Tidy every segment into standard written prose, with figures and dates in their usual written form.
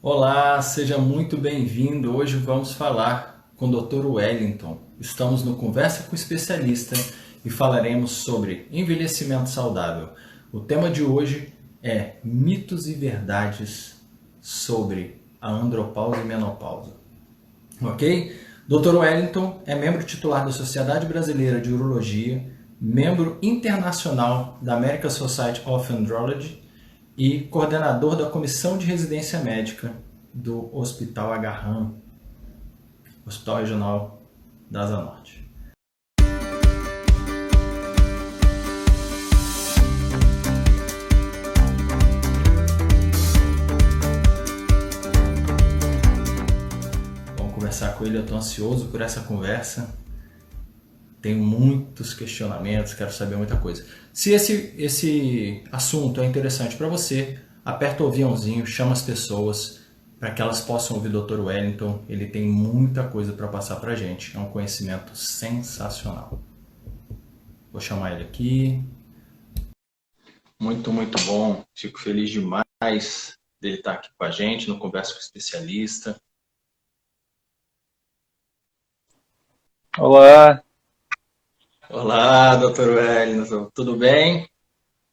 Olá, seja muito bem-vindo. Hoje vamos falar com o Dr. Wellington. Estamos no Conversa com o Especialista e falaremos sobre envelhecimento saudável. O tema de hoje é mitos e verdades sobre a andropausa e menopausa. Ok? Dr. Wellington é membro titular da Sociedade Brasileira de Urologia, membro internacional da American Society of Andrology e coordenador da Comissão de Residência Médica do Hospital Agarram, Hospital Regional da Asa Norte. Vamos conversar com ele, eu estou ansioso por essa conversa. Tenho muitos questionamentos, quero saber muita coisa. Se esse assunto é interessante para você, aperta o aviãozinho, chama as pessoas para que elas possam ouvir o Dr. Wellington. Ele tem muita coisa para passar para a gente. É um conhecimento sensacional. Vou chamar ele aqui. Muito bom. Fico feliz demais dele estar aqui com a gente no Conversa com o Especialista. Olá. Olá, Dr. Wellington. Tudo bem?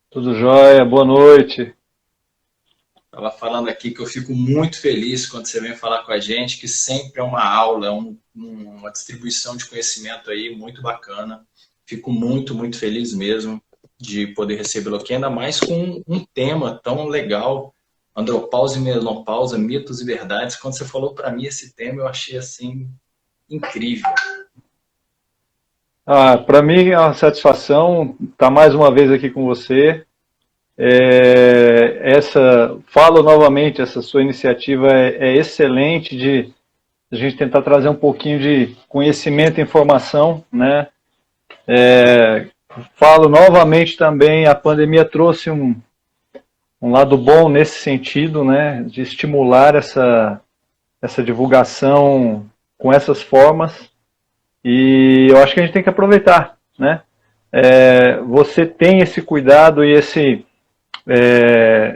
Tudo jóia, boa noite. Estava falando aqui que eu fico muito feliz quando você vem falar com a gente, que sempre é uma aula, uma distribuição de conhecimento aí muito bacana. Fico muito feliz mesmo de poder recebê-lo aqui, ainda mais com um tema tão legal, andropausa e menopausa, mitos e verdades. Quando você falou para mim esse tema, eu achei assim incrível. Para mim é uma satisfação estar mais uma vez aqui com você. Falo novamente, essa sua iniciativa é excelente de a gente tentar trazer um pouquinho de conhecimento e informação, né? Falo novamente também, a pandemia trouxe um lado bom nesse sentido, né? De estimular essa divulgação com essas formas. E eu acho que a gente tem que aproveitar, né? Você tem esse cuidado e esse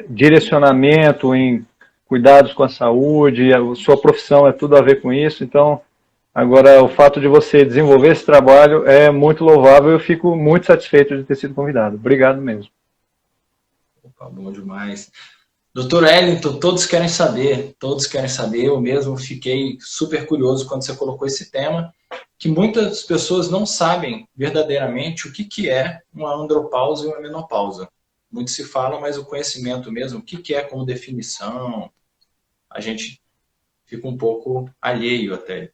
direcionamento em cuidados com a saúde, a sua profissão é tudo a ver com isso, então agora o fato de você desenvolver esse trabalho é muito louvável e eu fico muito satisfeito de ter sido convidado. Obrigado mesmo. Opa, bom demais. Dr. Wellington, todos querem saber, eu mesmo fiquei super curioso quando você colocou esse tema, que muitas pessoas não sabem verdadeiramente o que é uma andropausa e uma menopausa. Muito se fala, mas o conhecimento mesmo, o que é como definição, a gente fica um pouco alheio até.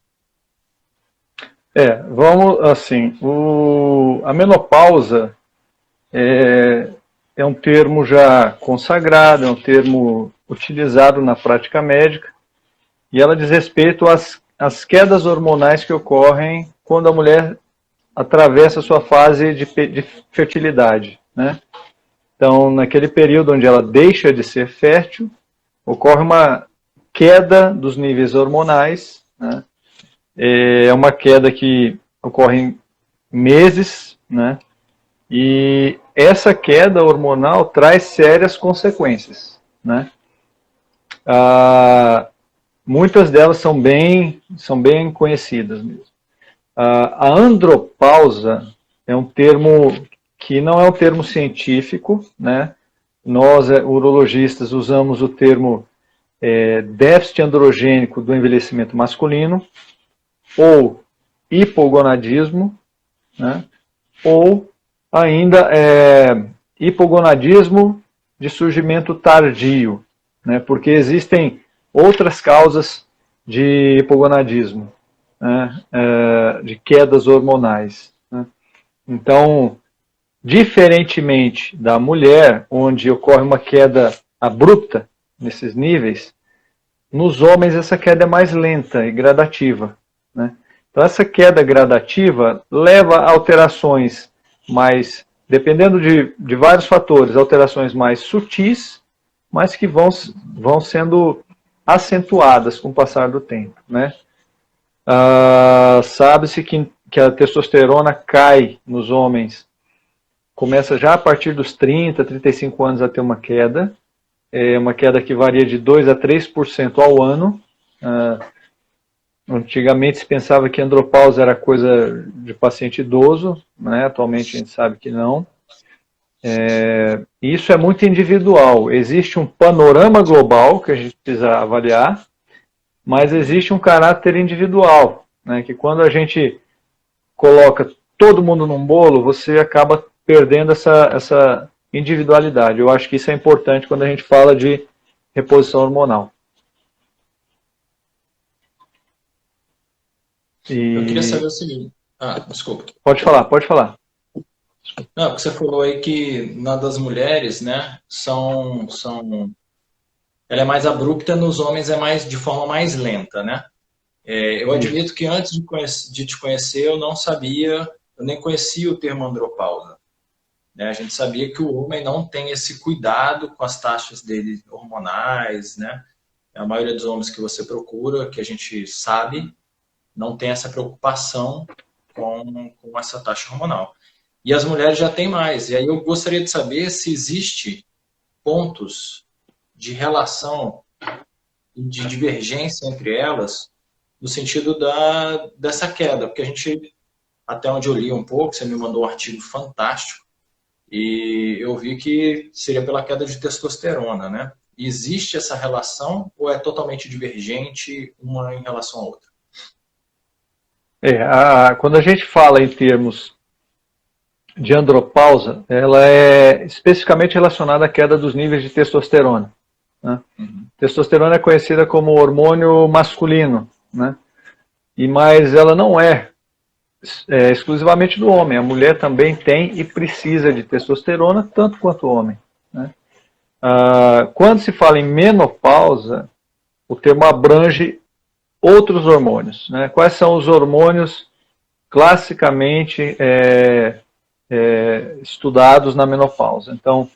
Vamos assim, a menopausa é um termo já consagrado, é um termo utilizado na prática médica, e ela diz respeito às quedas hormonais que ocorrem quando a mulher atravessa a sua fase de fertilidade, né? Então, naquele período onde ela deixa de ser fértil, ocorre uma queda dos níveis hormonais, né? É uma queda que ocorre em meses, né? E essa queda hormonal traz sérias consequências, né? Muitas delas são bem conhecidas mesmo. A andropausa é um termo que não é um termo científico, né? Nós, urologistas, usamos o termo déficit androgênico do envelhecimento masculino, ou hipogonadismo, né? Ou ainda hipogonadismo de surgimento tardio, né? Porque existem outras causas de hipogonadismo, né? De quedas hormonais, né? Então, diferentemente da mulher, onde ocorre uma queda abrupta nesses níveis, nos homens essa queda é mais lenta e gradativa, né? Então essa queda gradativa leva a alterações mais, dependendo de vários fatores, alterações mais sutis, mas que vão sendo acentuadas com o passar do tempo, né? Sabe-se que a testosterona cai nos homens, começa já a partir dos 30, 35 anos a ter uma queda, é uma queda que varia de 2 a 3% ao ano. Antigamente se pensava que andropausa era coisa de paciente idoso, né? Atualmente a gente sabe que não. Isso é muito individual. Existe um panorama global que a gente precisa avaliar, mas existe um caráter individual, né? Que quando a gente coloca todo mundo num bolo, você acaba perdendo essa individualidade. Eu acho que isso é importante quando a gente fala de reposição hormonal. Eu queria saber o seguinte. Desculpa. Pode falar, pode falar. Não, porque você falou aí que na das mulheres, né, ela é mais abrupta, nos homens é mais de forma mais lenta, né? Eu admito que antes de te conhecer eu não sabia, eu nem conhecia o termo andropausa. Né? A gente sabia que o homem não tem esse cuidado com as taxas dele hormonais, né? A maioria dos homens que você procura, que a gente sabe, não tem essa preocupação com essa taxa hormonal. E as mulheres já têm mais. E aí eu gostaria de saber se existe pontos de relação e de divergência entre elas no sentido dessa queda. Porque a gente, até onde eu li um pouco, você me mandou um artigo fantástico, e eu vi que seria pela queda de testosterona, né? Existe essa relação ou é totalmente divergente uma em relação à outra? Quando a gente fala em termos de andropausa, ela é especificamente relacionada à queda dos níveis de testosterona. Né? Testosterona é conhecida como hormônio masculino, né? Mas ela não é exclusivamente do homem. A mulher também tem e precisa de testosterona, tanto quanto o homem. Né? Quando se fala em menopausa, o termo abrange outros hormônios. Né? Quais são os hormônios classicamente estudados na menopausa? Então,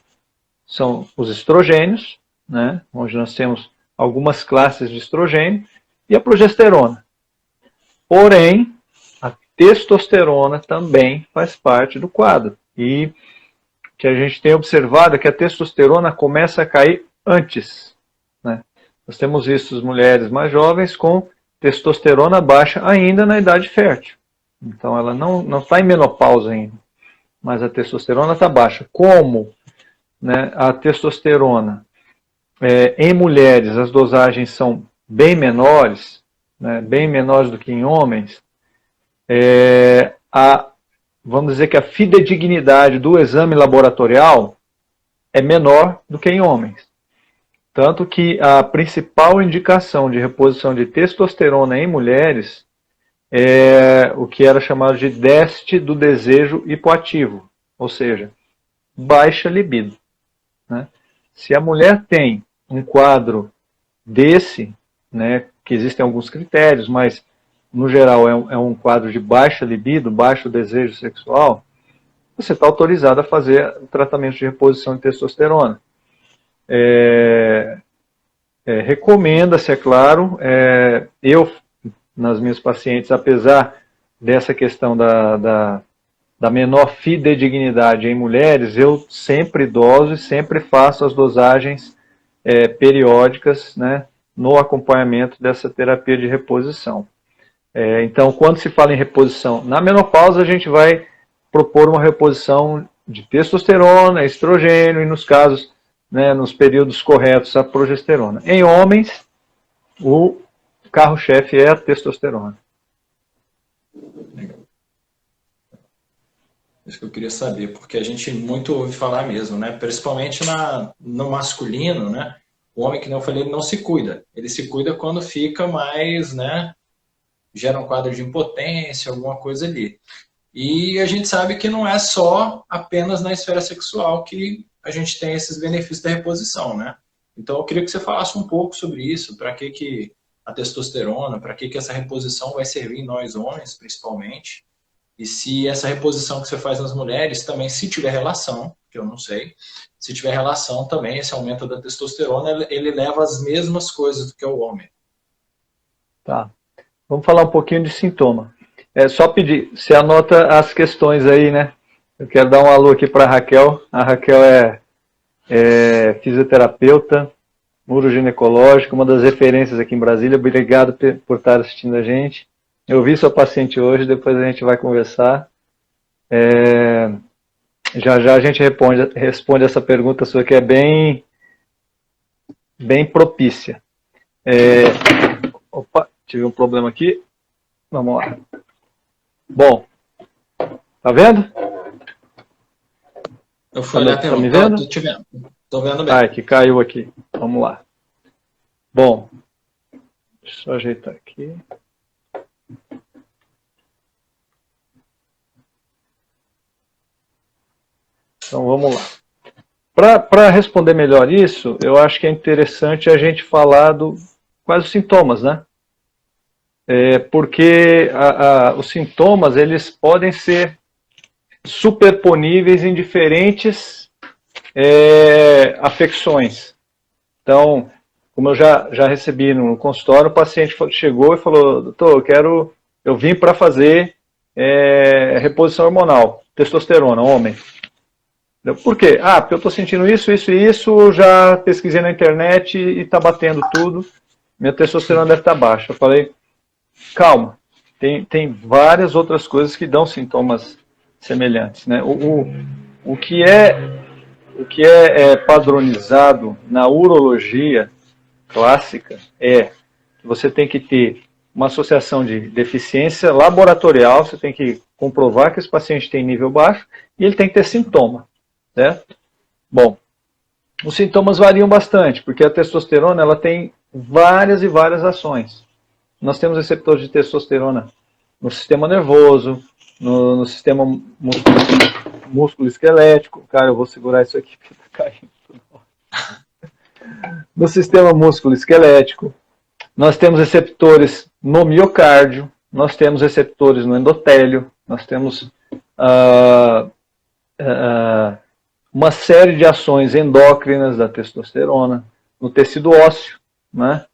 são os estrogênios, né? Onde nós temos algumas classes de estrogênio, e a progesterona. Porém, a testosterona também faz parte do quadro. E que a gente tem observado é que a testosterona começa a cair antes. Né? Nós temos visto as mulheres mais jovens com testosterona baixa ainda na idade fértil. Então ela não está em menopausa ainda, mas a testosterona está baixa. Como, né, a testosterona em mulheres as dosagens são bem menores, né, bem menores do que em homens, vamos dizer que a fidedignidade do exame laboratorial é menor do que em homens. Tanto que a principal indicação de reposição de testosterona em mulheres é o que era chamado de déficit do desejo hipoativo, ou seja, baixa libido. Né? Se a mulher tem um quadro desse, né, que existem alguns critérios, mas no geral é um quadro de baixa libido, baixo desejo sexual, você está autorizado a fazer o tratamento de reposição de testosterona. Recomenda-se, é claro, eu, nas minhas pacientes, apesar dessa questão da menor fidedignidade em mulheres, eu sempre doso e sempre faço as dosagens periódicas, né, no acompanhamento dessa terapia de reposição. Então, quando se fala em reposição na menopausa, a gente vai propor uma reposição de testosterona, estrogênio e, nos casos, né, nos períodos corretos, a progesterona. Em homens, o carro-chefe é a testosterona. Legal. Isso que eu queria saber, porque a gente muito ouve falar mesmo, né? Principalmente no masculino, né? O homem, que não eu falei, ele não se cuida. Ele se cuida quando fica mais, né? Gera um quadro de impotência, alguma coisa ali. E a gente sabe que não é só apenas na esfera sexual que a gente tem esses benefícios da reposição, né? Então eu queria que você falasse um pouco sobre isso, para que a testosterona, para que essa reposição vai servir em nós homens, principalmente, e se essa reposição que você faz nas mulheres também, se tiver relação, que eu não sei, se tiver relação também, esse aumento da testosterona, ele leva as mesmas coisas do que o homem. Tá. Vamos falar um pouquinho de sintoma. Só pedir, você anota as questões aí, né? Eu quero dar um alô aqui para a Raquel. A Raquel é fisioterapeuta, uroginecológico, uma das referências aqui em Brasília. Obrigado por estar assistindo a gente. Eu vi sua paciente hoje, depois a gente vai conversar. Já já a gente responde essa pergunta sua, que é bem propícia. Opa, tive um problema aqui. Vamos lá. Bom, tá vendo? Eu fui olhar a pergunta. Me vendo? Tô te vendo. Tô vendo bem. Ah, que caiu aqui. Vamos lá. Bom, deixa eu só ajeitar aqui. Então vamos lá. Para responder melhor isso, eu acho que é interessante a gente falar quais os sintomas, né? Porque os sintomas, eles podem ser superponíveis em diferentes afecções. Então, como eu já recebi no consultório, o paciente chegou e falou: doutor, eu vim para fazer reposição hormonal, testosterona, homem. Por quê? Porque eu estou sentindo isso, já pesquisei na internet e está batendo tudo, minha testosterona deve estar baixa. Eu falei, calma, tem várias outras coisas que dão sintomas semelhantes, né? O que é padronizado na urologia clássica é que você tem que ter uma associação de deficiência laboratorial, você tem que comprovar que esse paciente tem nível baixo e ele tem que ter sintoma. Certo? Bom, os sintomas variam bastante, porque a testosterona ela tem várias e várias ações. Nós temos receptores de testosterona no sistema nervoso, no sistema músculo-esquelético. Cara, eu vou segurar isso aqui porque está caindo. No sistema músculo-esquelético. Nós temos receptores no miocárdio, nós temos receptores no endotélio, nós temos uma série de ações endócrinas da testosterona no tecido ósseo, né?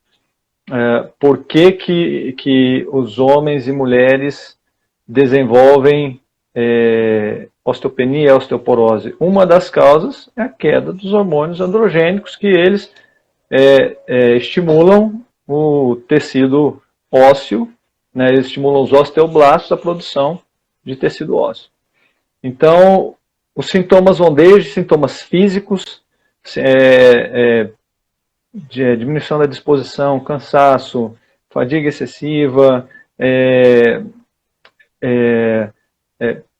Por que os homens e mulheres desenvolvem osteopenia e osteoporose? Uma das causas é a queda dos hormônios androgênicos, que eles estimulam o tecido ósseo, né? Eles estimulam os osteoblastos a produção de tecido ósseo. Então, os sintomas vão desde sintomas físicos, de diminuição da disposição, cansaço, fadiga excessiva,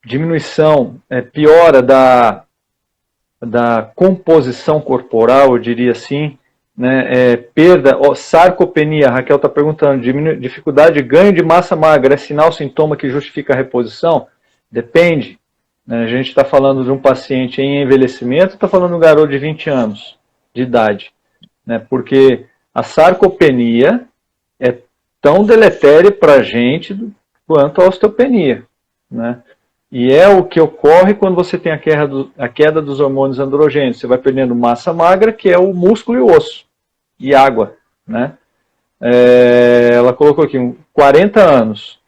diminuição, piora da composição corporal, eu diria assim, né? Perda, sarcopenia, a Raquel está perguntando, dificuldade de ganho de massa magra, é sinal, sintoma que justifica a reposição? Depende. A gente está falando de um paciente em envelhecimento, está falando de um garoto de 20 anos de idade, né? Porque a sarcopenia é tão deletéria para a gente quanto a osteopenia, né? E é o que ocorre quando você tem a queda dos hormônios androgênicos. Você vai perdendo massa magra, que é o músculo e o osso, e água, né? Ela colocou aqui 40 anos.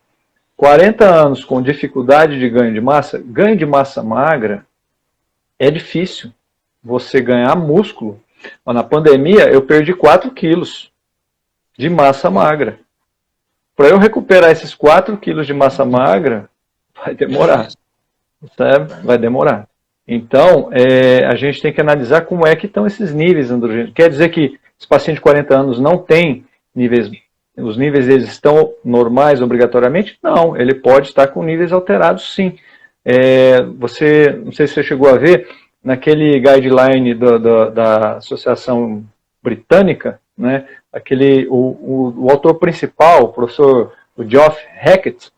40 anos com dificuldade de ganho de massa magra é difícil você ganhar músculo. Na pandemia eu perdi 4 quilos de massa magra. Para eu recuperar esses 4 quilos de massa magra, vai demorar. Sabe? Vai demorar. Então, a gente tem que analisar como é que estão esses níveis androgênicos. Quer dizer que esse paciente de 40 anos não tem níveis. Os níveis deles estão normais obrigatoriamente? Não, ele pode estar com níveis alterados, sim. Não sei se você chegou a ver, naquele guideline da Associação Britânica, né, o autor principal, o professor Geoff Hackett,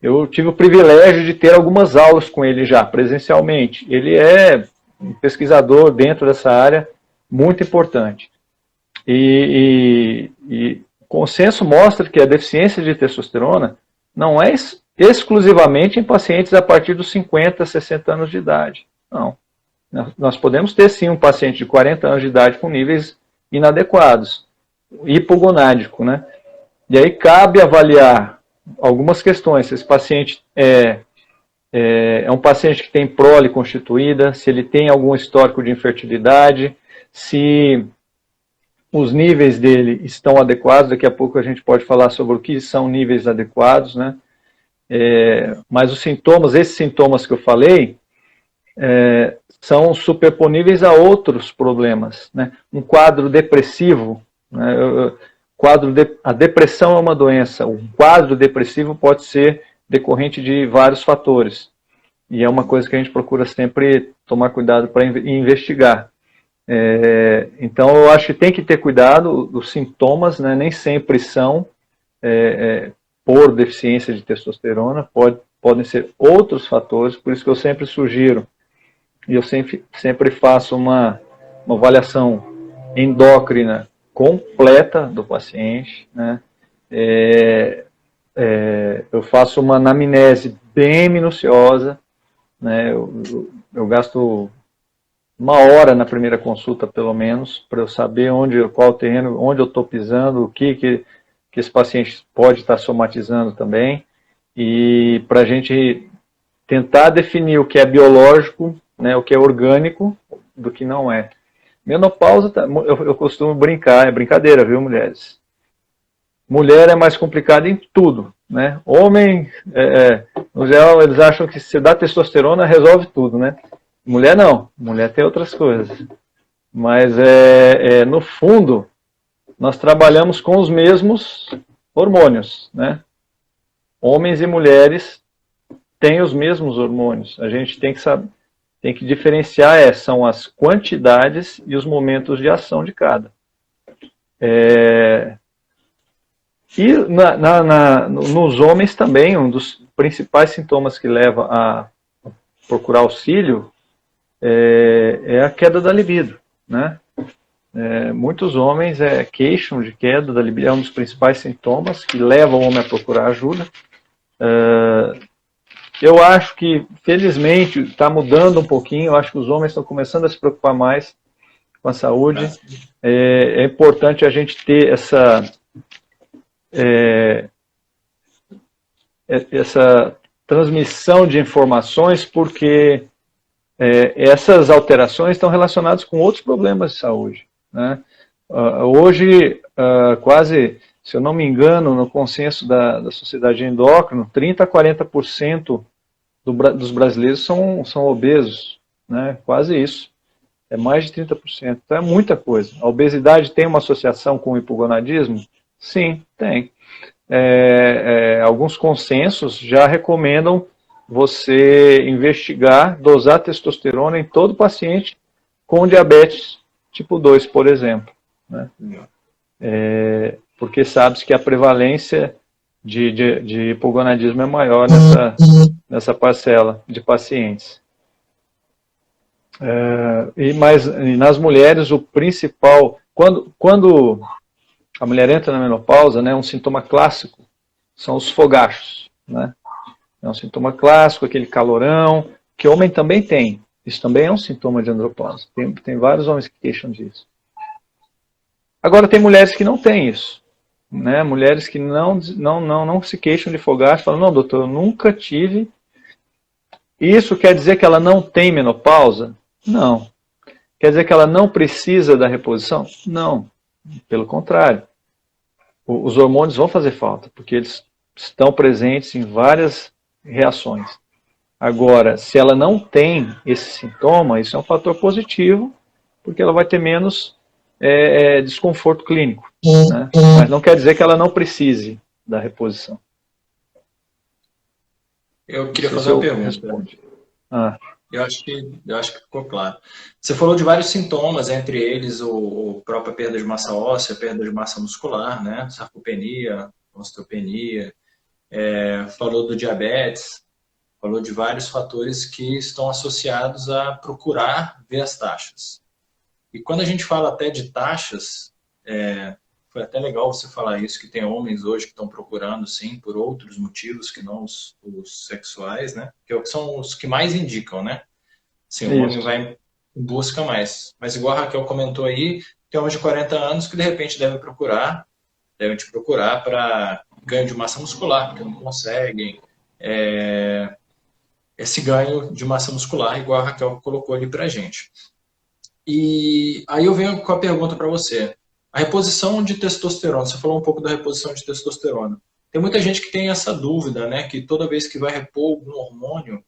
eu tive o privilégio de ter algumas aulas com ele já, presencialmente. Ele é um pesquisador dentro dessa área muito importante. E o consenso mostra que a deficiência de testosterona não é exclusivamente em pacientes a partir dos 50, 60 anos de idade. Não. Nós podemos ter sim um paciente de 40 anos de idade com níveis inadequados, hipogonádico, né? E aí cabe avaliar algumas questões. Se esse paciente é um paciente que tem prole constituída, se ele tem algum histórico de infertilidade, se os níveis dele estão adequados. Daqui a pouco a gente pode falar sobre o que são níveis adequados, né? Mas os sintomas, esses sintomas que eu falei, são superponíveis a outros problemas, né? Um quadro depressivo, né? A depressão é uma doença. Um quadro depressivo pode ser decorrente de vários fatores. E é uma coisa que a gente procura sempre tomar cuidado para investigar. Então, eu acho que tem que ter cuidado. Os sintomas, né, nem sempre são por deficiência de testosterona, podem ser outros fatores, por isso que eu sempre sugiro, e eu sempre faço uma avaliação endócrina completa do paciente, né? Eu faço uma anamnese bem minuciosa, né? Eu gasto 1 hora na primeira consulta, pelo menos, para eu saber qual o terreno, onde eu estou pisando, o que esse paciente pode estar somatizando também, e para a gente tentar definir o que é biológico, né, o que é orgânico, do que não é. Menopausa, eu costumo brincar, é brincadeira, viu, mulheres? Mulher é mais complicada em tudo, né? Homem, no geral, eles acham que se dá testosterona resolve tudo, né? Mulher não, mulher tem outras coisas. Mas, no fundo, nós trabalhamos com os mesmos hormônios, né? Homens e mulheres têm os mesmos hormônios. A gente tem que saber, tem que diferenciar, são as quantidades e os momentos de ação de cada. E nos homens também, um dos principais sintomas que leva a procurar auxílio é a queda da libido, né? Muitos homens queixam de queda da libido, é um dos principais sintomas que levam o homem a procurar ajuda. Eu acho que, felizmente, está mudando um pouquinho. Eu acho que os homens estão começando a se preocupar mais com a saúde. É importante a gente ter essa transmissão de informações, porque essas alterações estão relacionadas com outros problemas de saúde, né? Hoje, quase, se eu não me engano, no consenso da Sociedade de Endócrino, 30% a 40% dos brasileiros são obesos, né? Quase isso. É mais de 30%. Então é muita coisa. A obesidade tem uma associação com o hipogonadismo? Sim, tem. Alguns consensos já recomendam você investigar, dosar testosterona em todo paciente com diabetes tipo 2, por exemplo, né? Porque sabe-se que a prevalência de hipogonadismo é maior nessa parcela de pacientes. Mas nas mulheres, o principal, quando a mulher entra na menopausa, né, um sintoma clássico são os fogachos, né? É um sintoma clássico, aquele calorão, que homem também tem. Isso também é um sintoma de andropause. Tem vários homens que queixam disso. Agora, tem mulheres que não têm isso, né? Mulheres que não se queixam de fogacho, falam, não, doutor, eu nunca tive. Isso quer dizer que ela não tem menopausa? Não. Quer dizer que ela não precisa da reposição? Não. Pelo contrário. Os hormônios vão fazer falta, porque eles estão presentes em várias reações. Agora, se ela não tem esse sintoma, isso é um fator positivo, porque ela vai ter menos desconforto clínico, né? Mas não quer dizer que ela não precise da reposição. Eu queria fazer uma pergunta. Eu acho que ficou claro. Você falou de vários sintomas, entre eles a própria perda de massa óssea, perda de massa muscular, né? Sarcopenia, osteopenia, falou do diabetes, falou de vários fatores que estão associados a procurar ver as taxas. E quando a gente fala até de taxas, foi até legal você falar isso, que tem homens hoje que estão procurando, sim, por outros motivos que não os sexuais, né? Que são os que mais indicam, né? Sim, o homem vai em busca mais. Mas igual a Raquel comentou aí, tem homens de 40 anos que de repente devem te procurar para ganho de massa muscular, porque não conseguem esse ganho de massa muscular, igual a Raquel colocou ali para a gente. E aí eu venho com a pergunta para você. A reposição de testosterona, você falou um pouco da reposição de testosterona. Tem muita gente que tem essa dúvida, né? Que toda vez que vai repor algum hormônio,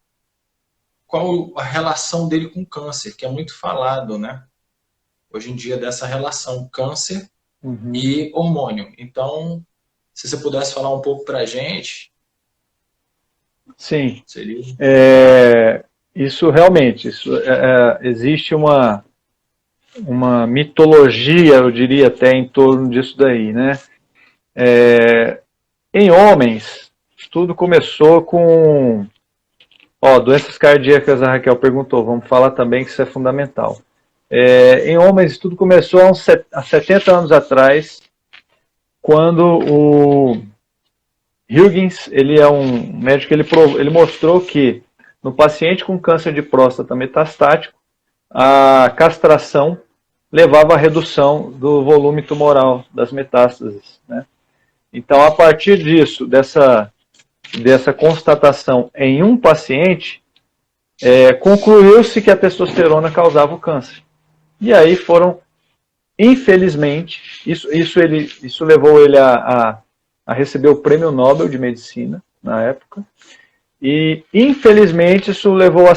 qual a relação dele com câncer, que é muito falado, né? Hoje em dia, dessa relação câncer e hormônio. Então, se você pudesse falar um pouco para a gente... Sim. Seria... Isso realmente, existe uma mitologia, eu diria até, em torno disso daí, né? Em homens, tudo começou com doenças cardíacas. A Raquel perguntou, vamos falar também que isso é fundamental. Em homens, tudo começou há 70 anos atrás, quando o Huygens, ele é um médico, ele mostrou que no paciente com câncer de próstata metastático, a castração levava à redução do volume tumoral das metástases, né? Então, a partir disso, dessa constatação em um paciente, concluiu-se que a testosterona causava o câncer. E aí foram, infelizmente, isso levou ele a receber o Prêmio Nobel de Medicina, na época, e, infelizmente, isso levou a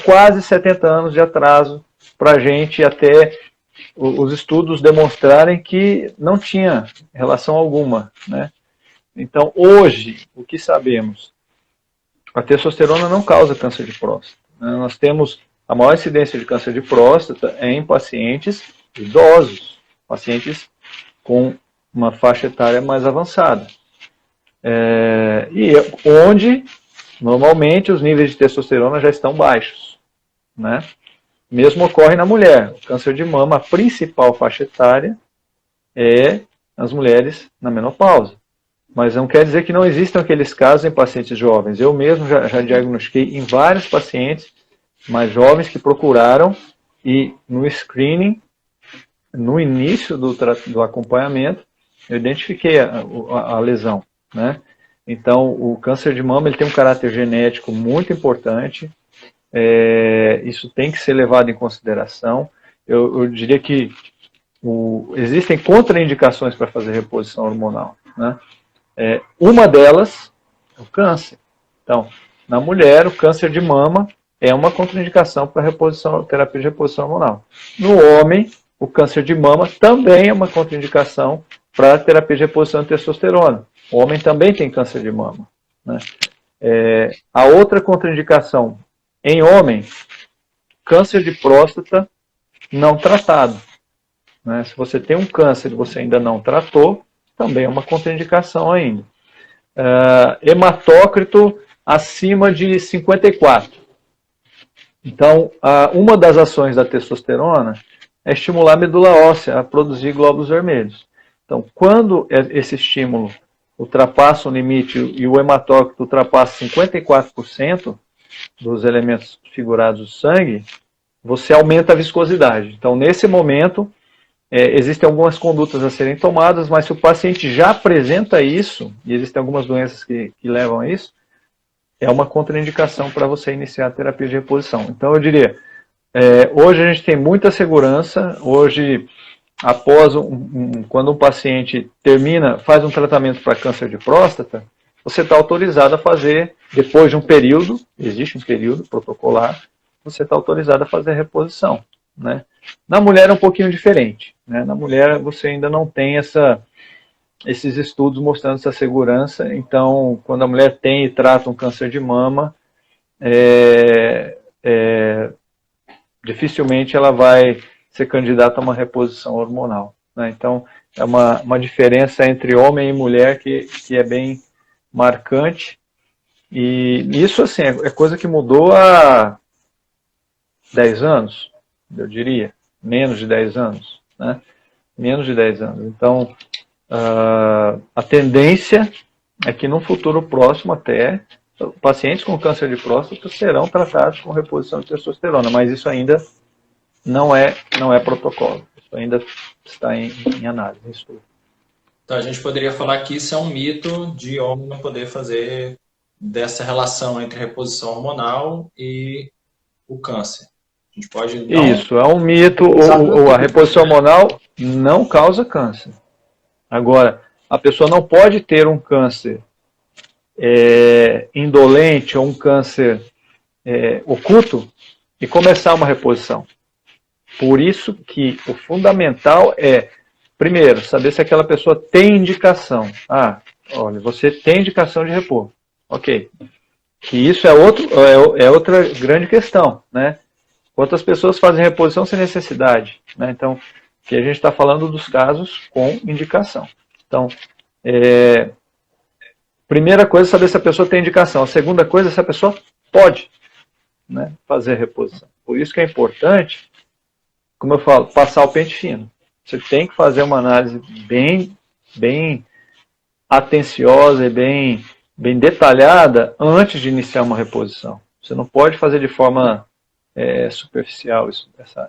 quase 70 anos de atraso para a gente, até os estudos demonstrarem que não tinha relação alguma, né? Então, hoje, o que sabemos? A testosterona não causa câncer de próstata, né? Nós temos a maior incidência de câncer de próstata em pacientes idosos, pacientes com uma faixa etária mais avançada. E onde, normalmente, os níveis de testosterona já estão baixos, né? Mesmo ocorre na mulher. O câncer de mama, a principal faixa etária é as mulheres na menopausa. Mas não quer dizer que não existam aqueles casos em pacientes jovens. Eu mesmo já diagnostiquei em vários pacientes mais jovens que procuraram e no screening, no início do acompanhamento, eu identifiquei a lesão, né? Então, o câncer de mama ele tem um caráter genético muito importante. Isso tem que ser levado em consideração. Eu diria que existem contraindicações para fazer reposição hormonal, né? Uma delas é o câncer. Então, na mulher, o câncer de mama é uma contraindicação para terapia de reposição hormonal. No homem, o câncer de mama também é uma contraindicação para terapia de reposição de testosterona. O homem também tem câncer de mama, né? A outra contraindicação em homem, câncer de próstata não tratado, né? Se você tem um câncer e você ainda não tratou, também é uma contraindicação ainda. Hematócrito acima de 54. Então, uma das ações da testosterona é estimular a medula óssea a produzir glóbulos vermelhos. Então, quando esse estímulo ultrapassa o limite e o hematócrito ultrapassa 54% dos elementos figurados do sangue, você aumenta a viscosidade. Então, nesse momento, existem algumas condutas a serem tomadas, mas se o paciente já apresenta isso, e existem algumas doenças que levam a isso, é uma contraindicação para você iniciar a terapia de reposição. Então, eu diria, hoje a gente tem muita segurança. Hoje, após quando um paciente faz um tratamento para câncer de próstata, você está autorizado a fazer, depois de um período, existe um período protocolar, você está autorizado a fazer a reposição, né? Na mulher é um pouquinho diferente, né? Na mulher você ainda não tem esses estudos mostrando essa segurança. Então, quando a mulher tem e trata um câncer de mama, dificilmente ela vai ser candidata a uma reposição hormonal, né? Então, é uma diferença entre homem e mulher que é bem marcante. E isso, assim, é coisa que mudou há 10 anos, eu diria. Menos de 10 anos, né? Menos de 10 anos. Então, a tendência é que no futuro próximo até, pacientes com câncer de próstata serão tratados com reposição de testosterona, mas isso ainda não é protocolo. Isso ainda está em análise, em estudo. Então a gente poderia falar que isso é um mito de homem não poder fazer dessa relação entre reposição hormonal e o câncer. A gente pode não... Isso, é um mito. A reposição hormonal não causa câncer. Agora, a pessoa não pode ter um câncer indolente ou um câncer oculto e começar uma reposição. Por isso que o fundamental é, primeiro, saber se aquela pessoa tem indicação. Olha, você tem indicação de repor. Ok. Que isso é outra grande questão, né? Quantas pessoas fazem reposição sem necessidade, né? Então, que a gente está falando dos casos com indicação. Então, primeira coisa é saber se a pessoa tem indicação. A segunda coisa é se a pessoa pode, né, fazer reposição. Por isso que é importante, como eu falo, passar o pente fino. Você tem que fazer uma análise bem atenciosa e bem detalhada antes de iniciar uma reposição. Você não pode fazer de forma superficial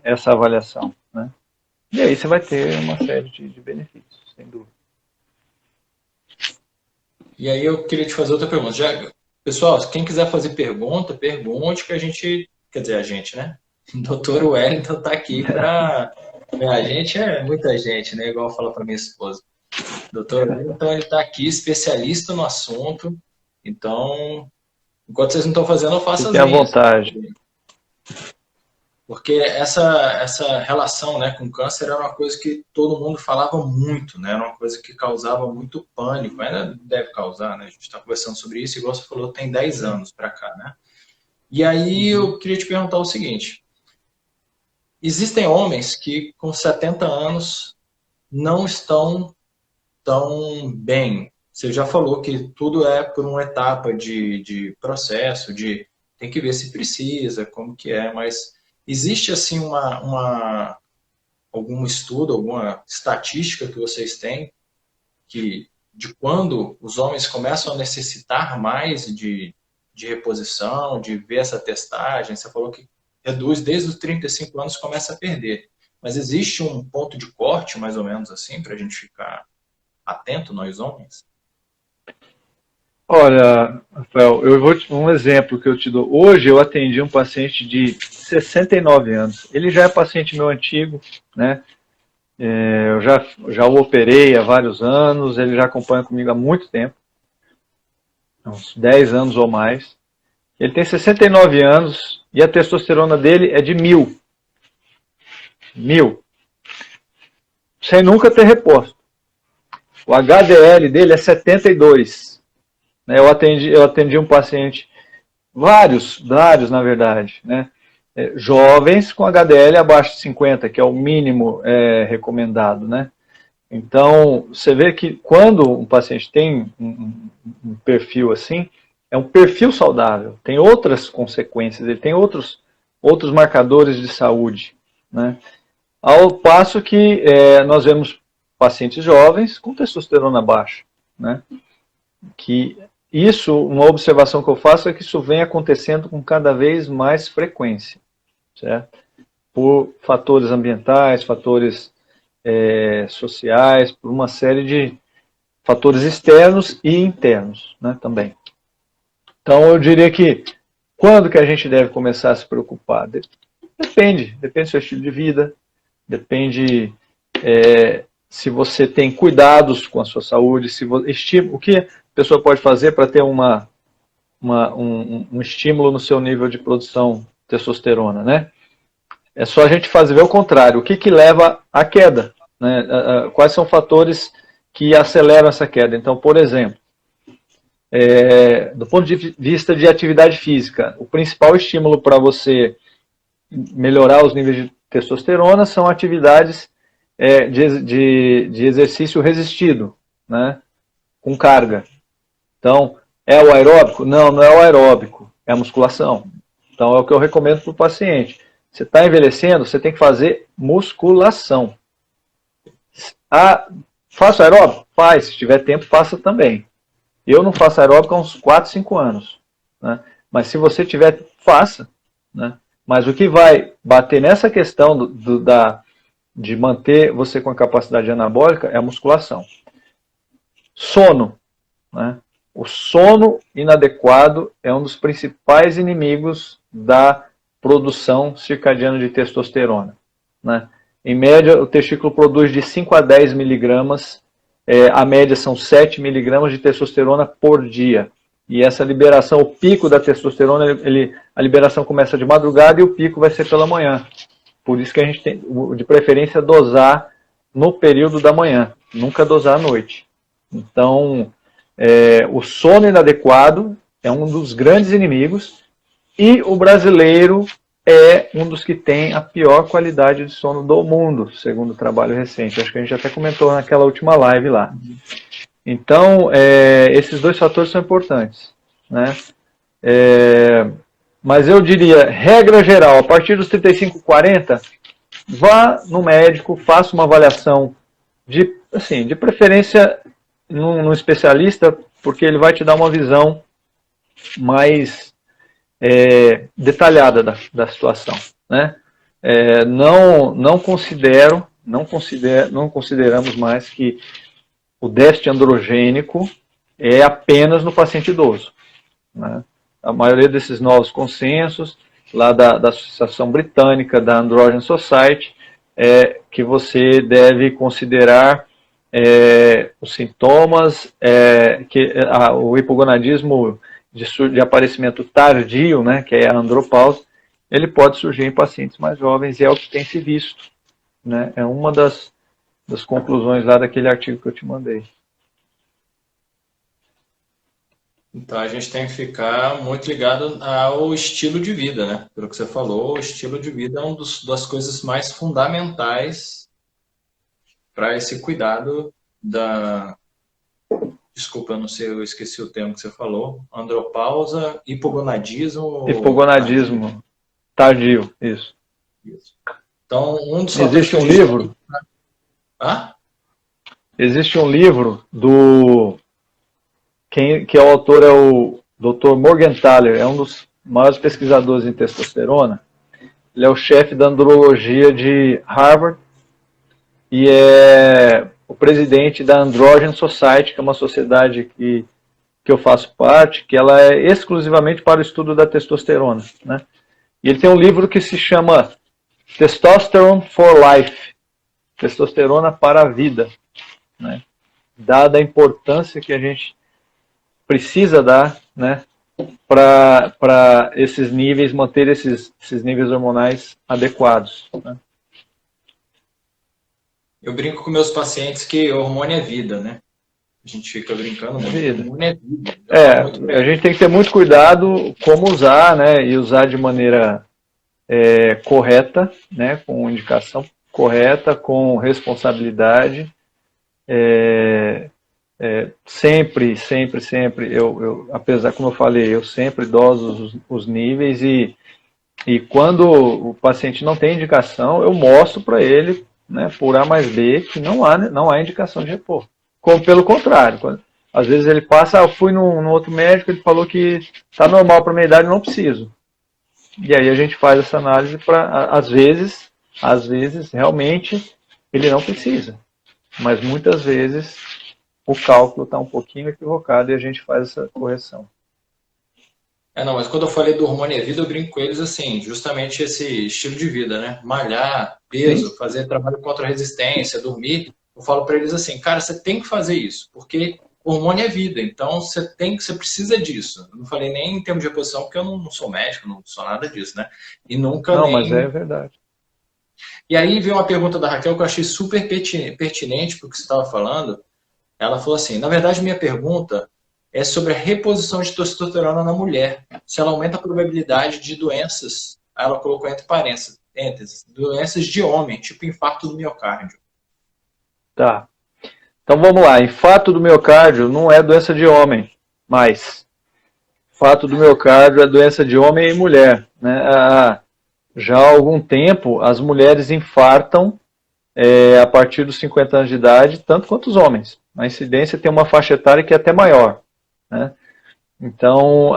essa avaliação, né? E aí você vai ter uma série de benefícios, sem dúvida. E aí eu queria te fazer outra pergunta. Pessoal, quem quiser fazer pergunta, pergunte que a gente, né? O doutor Wellington está aqui para... A gente é muita gente, né? Igual fala para minha esposa. O doutor Wellington está aqui, especialista no assunto. Então, enquanto vocês não estão fazendo, eu faço as minhas. Fique à vontade. Porque essa relação, né, com câncer era uma coisa que todo mundo falava muito, né? Era uma coisa que causava muito pânico. Ainda deve causar, né? A gente está conversando sobre isso, igual você falou, tem 10 anos para cá, né? E aí eu queria te perguntar o seguinte. Existem homens que com 70 anos não estão tão bem. Você já falou que tudo é por uma etapa de processo, tem que ver se precisa, como que é, mas existe assim algum estudo, alguma estatística que vocês têm de quando os homens começam a necessitar mais de reposição, de ver essa testagem? Você falou que reduz desde os 35 anos, começa a perder. Mas existe um ponto de corte, mais ou menos assim, para a gente ficar atento, nós homens? Olha, Rafael, eu vou um exemplo que eu te dou. Hoje eu atendi um paciente de 69 anos. Ele já é paciente meu antigo, né? Eu já o operei há vários anos, ele já acompanha comigo há muito tempo, uns 10 anos ou mais. Ele tem 69 anos e a testosterona dele é de 1000. 1000. Sem nunca ter reposto. O HDL dele é 72. Eu atendi um paciente, vários na verdade, né? Jovens com HDL abaixo de 50, que é o mínimo recomendado, né? Então, você vê que quando um paciente tem um perfil assim, é um perfil saudável, tem outras consequências, ele tem outros marcadores de saúde, né? Ao passo que nós vemos pacientes jovens com testosterona baixa, né? Que uma observação que eu faço é que isso vem acontecendo com cada vez mais frequência, certo? Por fatores ambientais, fatores sociais, por uma série de fatores externos e internos, né, também. Então eu diria que quando que a gente deve começar a se preocupar? Depende do seu estilo de vida, depende se você tem cuidados com a sua saúde, o que a pessoa pode fazer para ter um estímulo no seu nível de produção de testosterona, né? É só a gente ver o contrário. O que leva à queda, né? Quais são fatores que aceleram essa queda? Então, por exemplo, do ponto de vista de atividade física, o principal estímulo para você melhorar os níveis de testosterona são atividades de exercício resistido, né? Com carga. Então, é o aeróbico? Não, não é o aeróbico, é a musculação. Então, é o que eu recomendo para o paciente. Você está envelhecendo, você tem que fazer musculação. Faço aeróbico? Faz. Se tiver tempo, faça também. Eu não faço aeróbico há uns 4, 5 anos. Né? Mas se você tiver, faça. Né? Mas o que vai bater nessa questão de manter você com a capacidade anabólica é a musculação. Sono. Né? O sono inadequado é um dos principais inimigos da produção circadiana de testosterona, né? Em média, o testículo produz de 5 a 10 miligramas, a média são 7 miligramas de testosterona por dia. E essa liberação, o pico da testosterona, a liberação começa de madrugada e o pico vai ser pela manhã. Por isso que a gente tem, de preferência, dosar no período da manhã, nunca dosar à noite. Então, o sono inadequado é um dos grandes inimigos e o brasileiro é um dos que tem a pior qualidade de sono do mundo, segundo o trabalho recente. Acho que a gente até comentou naquela última live lá. Então, esses dois fatores são importantes, né? Mas eu diria, regra geral, a partir dos 35, 40, vá no médico, faça uma avaliação de preferência num especialista, porque ele vai te dar uma visão mais detalhada da situação, né? Não consideramos mais que o déficit androgênico é apenas no paciente idoso, né? A maioria desses novos consensos, lá da Associação Britânica, da Androgen Society, que você deve considerar os sintomas, o hipogonadismo de aparecimento tardio, né, que é a andropausa, ele pode surgir em pacientes mais jovens e é o que tem se visto, né? É uma das conclusões lá daquele artigo que eu te mandei. Então a gente tem que ficar muito ligado ao estilo de vida, né? Pelo que você falou, o estilo de vida é uma das coisas mais fundamentais para esse cuidado da... Desculpa, eu não sei, eu esqueci o termo que você falou. Andropausa, hipogonadismo... Hipogonadismo tardio, isso. Então, um dos Existe um livro... Existe um livro que o autor é o Dr. Morgenthaler, é um dos maiores pesquisadores em testosterona. Ele é o chefe da andrologia de Harvard e é o presidente da Androgen Society, que é uma sociedade que eu faço parte, que ela é exclusivamente para o estudo da testosterona, né? E ele tem um livro que se chama Testosterone for Life, Testosterona para a Vida, né? Dada a importância que a gente precisa dar, né, para esses níveis, manter esses níveis hormonais adequados, né? Eu brinco com meus pacientes que hormônio é vida, né? A gente fica brincando muito. Hormônio é vida. A gente tem que ter muito cuidado como usar, né? E usar de maneira correta, né? Com indicação correta, com responsabilidade. Sempre, apesar, como eu falei, eu sempre doso os níveis e quando o paciente não tem indicação, eu mostro para ele, né, por A mais B, que não há indicação de repor. Como pelo contrário, às vezes ele passa, eu fui num outro médico, ele falou que está normal para a minha idade, não preciso. E aí a gente faz essa análise para, às vezes, realmente, ele não precisa. Mas muitas vezes o cálculo está um pouquinho equivocado e a gente faz essa correção. Mas quando eu falei do hormônio é vida, eu brinco com eles assim, justamente esse estilo de vida, né? Malhar, peso, sim, fazer trabalho contra a resistência, dormir. Eu falo para eles assim, cara, você tem que fazer isso, porque hormônio é vida, então você precisa disso. Eu não falei nem em termos de reposição, porque eu não sou médico, não sou nada disso, né? E nunca mas é verdade. E aí veio uma pergunta da Raquel que eu achei super pertinente para o que você estava falando. Ela falou assim, na verdade minha pergunta é sobre a reposição de testosterona na mulher. Se ela aumenta a probabilidade de doenças, ela colocou entre parênteses, doenças de homem, tipo infarto do miocárdio. Tá. Então vamos lá. Infarto do miocárdio não é doença de homem, mas infarto do miocárdio é doença de homem e mulher, né? Já há algum tempo, as mulheres infartam a partir dos 50 anos de idade, tanto quanto os homens. A incidência tem uma faixa etária que é até maior, né? Então,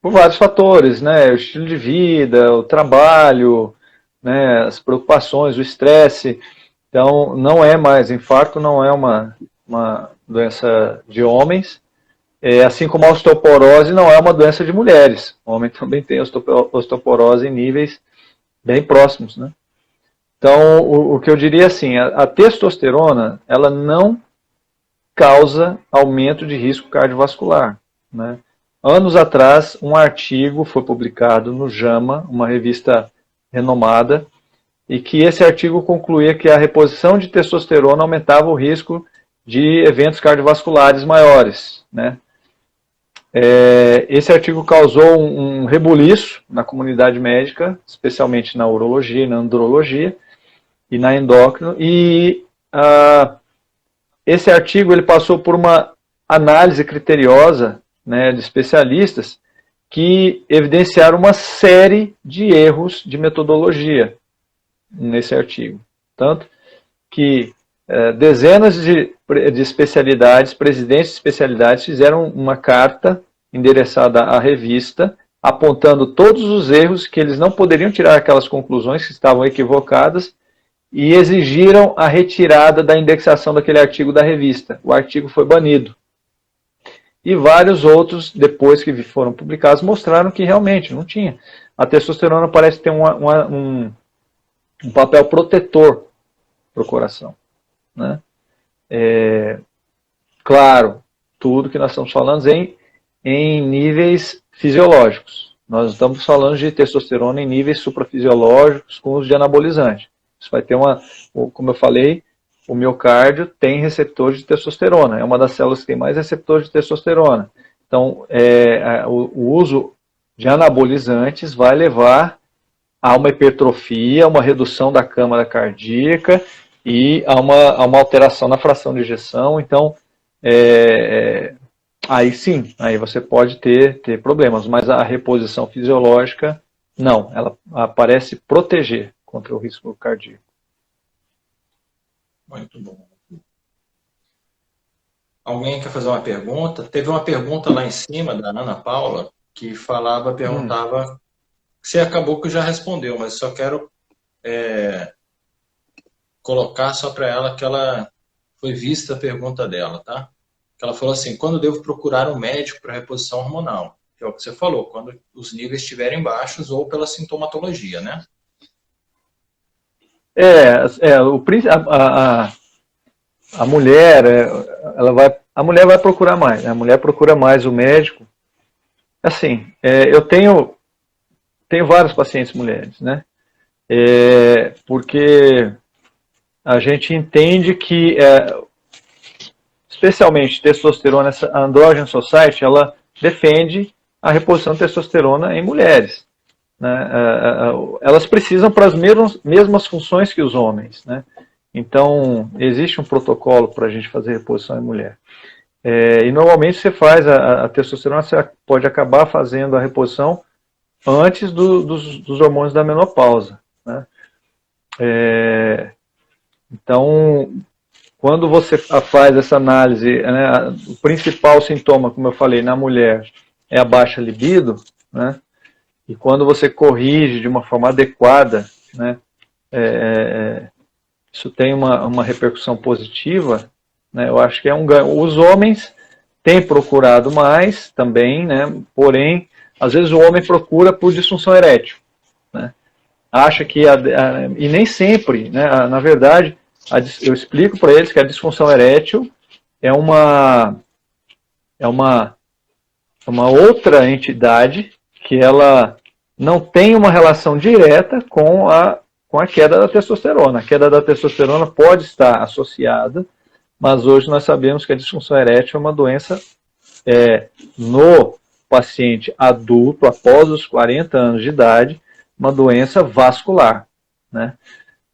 por vários fatores, né? O estilo de vida, o trabalho, né? As preocupações, o estresse. Então, não é mais, infarto não é uma doença de homens, Assim como a osteoporose não é uma doença de mulheres. O homem também tem osteoporose em níveis bem próximos, né? Então, o que eu diria assim, a testosterona, ela não causa aumento de risco cardiovascular, né? Anos atrás, um artigo foi publicado no JAMA, uma revista renomada, e que esse artigo concluía que a reposição de testosterona aumentava o risco de eventos cardiovasculares maiores, né? Esse artigo causou um rebuliço na comunidade médica, especialmente na urologia, na andrologia e na endócrino, e esse artigo ele passou por uma análise criteriosa, né, de especialistas que evidenciaram uma série de erros de metodologia nesse artigo. Tanto que dezenas de especialidades, presidentes de especialidades, fizeram uma carta endereçada à revista, apontando todos os erros, que eles não poderiam tirar aquelas conclusões que estavam equivocadas, e exigiram a retirada da indexação daquele artigo da revista. O artigo foi banido. E vários outros, depois que foram publicados, mostraram que realmente não tinha. A testosterona parece ter um papel protetor para o coração, né? Claro, tudo que nós estamos falando em níveis fisiológicos. Nós estamos falando de testosterona em níveis suprafisiológicos com uso de anabolizante. Isso vai ter como eu falei, o miocárdio tem receptores de testosterona. É uma das células que tem mais receptores de testosterona. Então, o uso de anabolizantes vai levar a uma hipertrofia, uma redução da câmara cardíaca e a uma alteração na fração de ejeção. Então, aí sim, aí você pode ter problemas, mas a reposição fisiológica, não, ela parece proteger contra o risco cardíaco. Muito bom. Alguém quer fazer uma pergunta? Teve uma pergunta lá em cima da Ana Paula que perguntava, você acabou que já respondeu, mas só quero colocar só para ela que ela foi vista a pergunta dela, tá? Ela falou assim, quando devo procurar um médico para reposição hormonal? Que é o que você falou, quando os níveis estiverem baixos ou pela sintomatologia, né? A mulher, a mulher vai procurar mais, né? A mulher procura mais o médico. Assim, eu tenho vários pacientes mulheres, né? Porque a gente entende que, especialmente testosterona, essa Androgen Society, ela defende a reposição de testosterona em mulheres, né? Elas precisam para as mesmas funções que os homens, né? Então, existe um protocolo para a gente fazer reposição em mulher. E normalmente você faz a testosterona, você pode acabar fazendo a reposição antes dos hormônios da menopausa, né? Então, quando você faz essa análise, né, o principal sintoma, como eu falei, na mulher é a baixa libido, né? E quando você corrige de uma forma adequada, né, isso tem uma repercussão positiva, né? Eu acho que é um ganho. Os homens têm procurado mais também, né? Porém, às vezes o homem procura por disfunção erétil, né? Acha que e nem sempre, né? Na verdade, eu explico para eles que a disfunção erétil é uma outra entidade que ela não tem uma relação direta com a queda da testosterona. A queda da testosterona pode estar associada, mas hoje nós sabemos que a disfunção erétil é uma doença no paciente adulto, após os 40 anos de idade, uma doença vascular, né?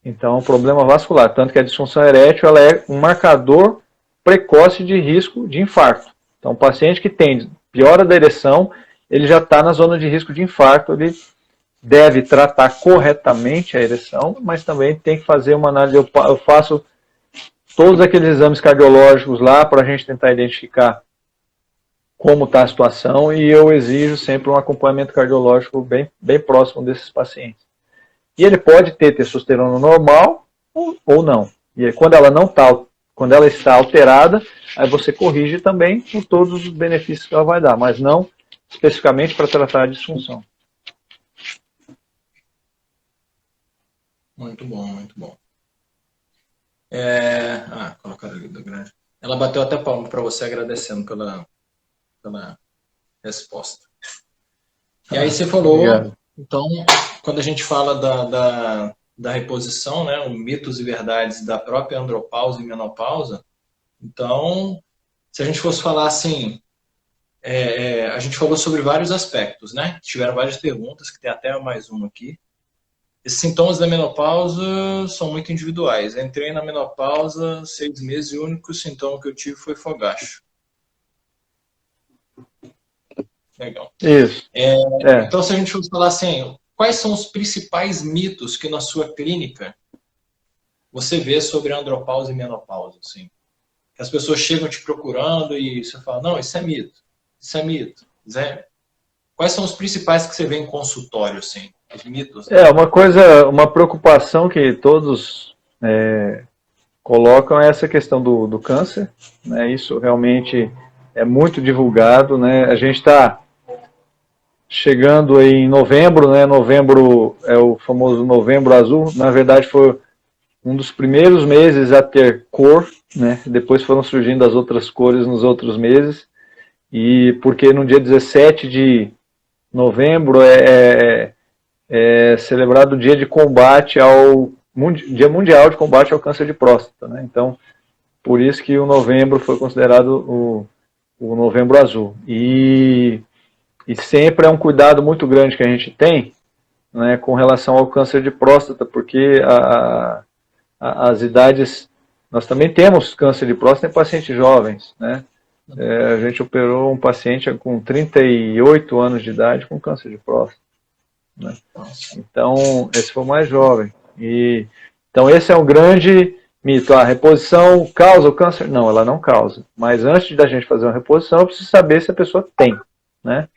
Então, é um problema vascular, tanto que a disfunção erétil ela é um marcador precoce de risco de infarto. Então, o paciente que tem piora da ereção, ele já está na zona de risco de infarto, ele deve tratar corretamente a ereção, mas também tem que fazer uma análise. Eu faço todos aqueles exames cardiológicos lá para a gente tentar identificar como está a situação e eu exijo sempre um acompanhamento cardiológico bem próximo desses pacientes. E ele pode ter testosterona normal ou não. E quando ela não está quando ela está alterada, aí você corrige também por todos os benefícios que ela vai dar, mas não especificamente para tratar a disfunção. Muito bom, muito bom. Colocaram ali do grande. Ela bateu até palma para você, agradecendo pela resposta. E aí você falou, obrigado. Então, quando a gente fala da reposição, né, os mitos e verdades da própria andropausa e menopausa, então, se a gente fosse falar assim, a gente falou sobre vários aspectos, né? Tiveram várias perguntas, que tem até mais uma aqui. Esses sintomas da menopausa são muito individuais. Eu entrei na menopausa 6 meses e o único sintoma que eu tive foi fogacho. Legal. Isso. Então, se a gente fosse falar assim, quais são os principais mitos que na sua clínica você vê sobre andropausa e menopausa? Assim? Que as pessoas chegam te procurando e você fala, não, isso é mito, isso é mito. Quais são os principais que você vê em consultório, assim, os mitos? Né? Uma preocupação que todos colocam é essa questão do câncer, né? Isso realmente é muito divulgado, né? A gente está chegando aí em novembro, né? Novembro é o famoso novembro azul. Na verdade, foi um dos primeiros meses a ter cor, né? Depois foram surgindo as outras cores nos outros meses. E porque no dia 17 de novembro é celebrado o dia de combate Dia Mundial de Combate ao Câncer de Próstata, né? Então, por isso que o novembro foi considerado o novembro azul. E sempre é um cuidado muito grande que a gente tem, né, com relação ao câncer de próstata, porque as idades... Nós também temos câncer de próstata em pacientes jovens, né? A gente operou um paciente com 38 anos de idade com câncer de próstata, né? Então, esse foi o mais jovem. Então, esse é um grande mito. A reposição causa o câncer? Não, ela não causa. Mas antes da gente fazer uma reposição, eu preciso saber se a pessoa tem, né?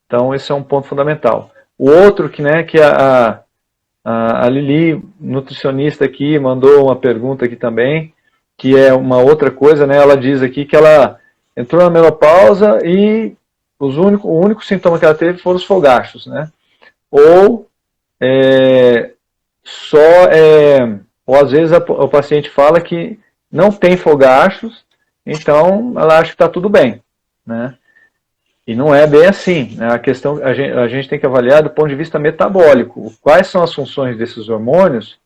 Então, esse é um ponto fundamental. O outro, que a Lili, nutricionista aqui, mandou uma pergunta aqui também, que é uma outra coisa, né? Ela diz aqui que ela entrou na menopausa e o único sintoma que ela teve foram os fogachos, né? Ou às vezes o paciente fala que não tem fogachos, então ela acha que está tudo bem, né? E não é bem assim, né? A gente tem que avaliar do ponto de vista metabólico, quais são as funções desses hormônios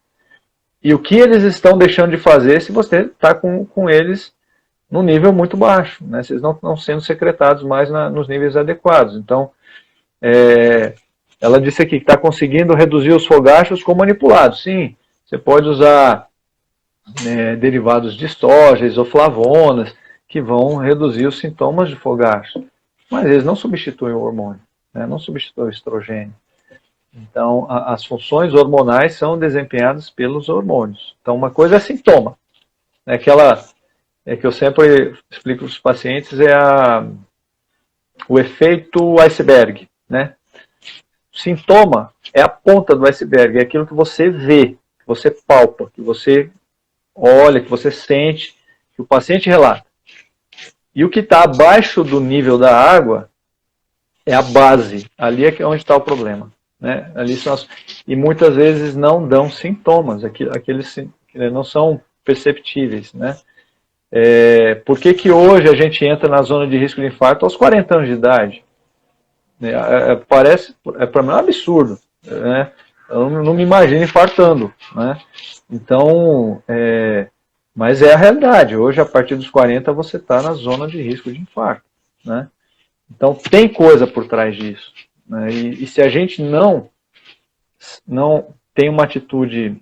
e o que eles estão deixando de fazer se você está com eles no nível muito baixo, né? Se eles não estão sendo secretados mais nos níveis adequados. Então, ela disse aqui que está conseguindo reduzir os fogachos com manipulados. Sim, você pode usar derivados de estógenes ou flavonas que vão reduzir os sintomas de fogacho. Mas eles não substituem o hormônio, né? Não substituem o estrogênio. Então, as funções hormonais são desempenhadas pelos hormônios. Então, uma coisa é sintoma. Que eu sempre explico para os pacientes o efeito iceberg, né? Sintoma é a ponta do iceberg, é aquilo que você vê, que você palpa, que você olha, que você sente, que o paciente relata. E o que está abaixo do nível da água é a base, ali é onde está o problema, né? E muitas vezes não dão sintomas, aqueles não são perceptíveis, né? Por que hoje a gente entra na zona de risco de infarto aos 40 anos de idade? Para mim um absurdo, né? Eu não me imagino infartando, né? Então, mas é a realidade. Hoje, a partir dos 40, você está na zona de risco de infarto, né? Então, tem coisa por trás disso, né? E se a gente não tem uma atitude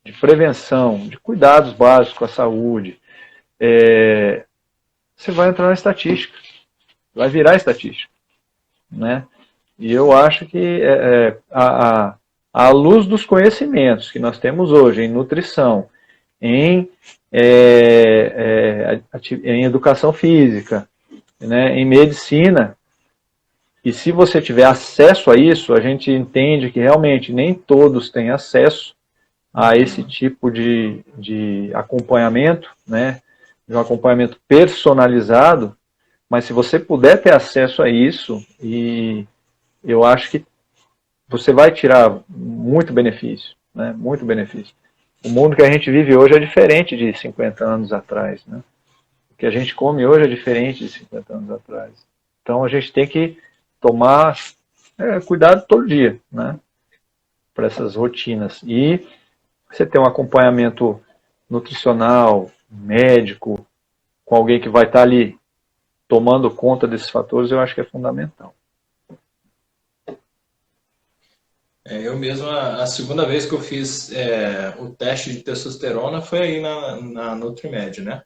de prevenção, de cuidados básicos com a saúde, você vai entrar na estatística, vai virar estatística, né? E eu acho que à luz dos conhecimentos que nós temos hoje em nutrição, em educação física, né, em medicina, e se você tiver acesso a isso, a gente entende que realmente nem todos têm acesso, a esse tipo de acompanhamento, né, de um acompanhamento personalizado, mas se você puder ter acesso a isso, e eu acho que você vai tirar muito benefício, né, muito benefício. O mundo que a gente vive hoje é diferente de 50 anos atrás, né? O que a gente come hoje é diferente de 50 anos atrás. Então a gente tem que tomar cuidado todo dia, né, para essas rotinas. E você ter um acompanhamento nutricional, médico, com alguém que vai estar ali tomando conta desses fatores, eu acho que é fundamental. Eu mesmo, a segunda vez que eu fiz o teste de testosterona foi aí na Nutrimed, né?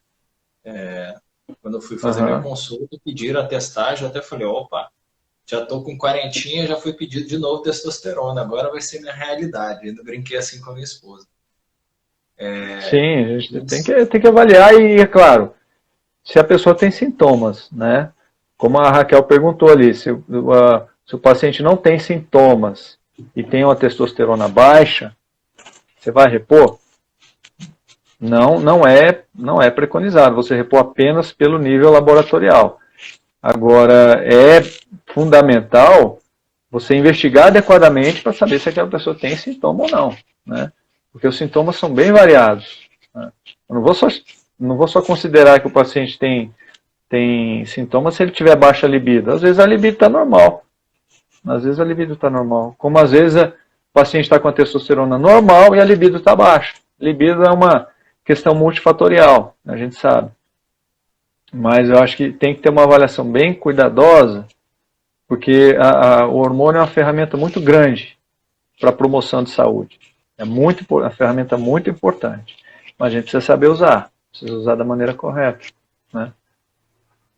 Quando eu fui fazer minha Uhum. consulta, pediram a testagem, eu até falei, opa, já tô com quarentinha, já foi pedido de novo testosterona, agora vai ser minha realidade. Eu ainda brinquei assim com a minha esposa. Sim, a gente tem que avaliar e, é claro, se a pessoa tem sintomas, né? Como a Raquel perguntou ali, se o paciente não tem sintomas e tem uma testosterona baixa, você vai repor? Não, não é preconizado você repor apenas pelo nível laboratorial. Agora, é fundamental você investigar adequadamente para saber se aquela pessoa tem sintoma ou não, né? Porque os sintomas são bem variados, né? Eu não vou só considerar que o paciente tem sintomas se ele tiver baixa libido. Às vezes a libido está normal. Às vezes a libido está normal. Como às vezes o paciente está com a testosterona normal e a libido está baixa. Libido é uma questão multifatorial, a gente sabe. Mas eu acho que tem que ter uma avaliação bem cuidadosa, porque o hormônio é uma ferramenta muito grande para a promoção de saúde. É uma ferramenta muito importante. Mas a gente precisa saber usar, precisa usar da maneira correta, né?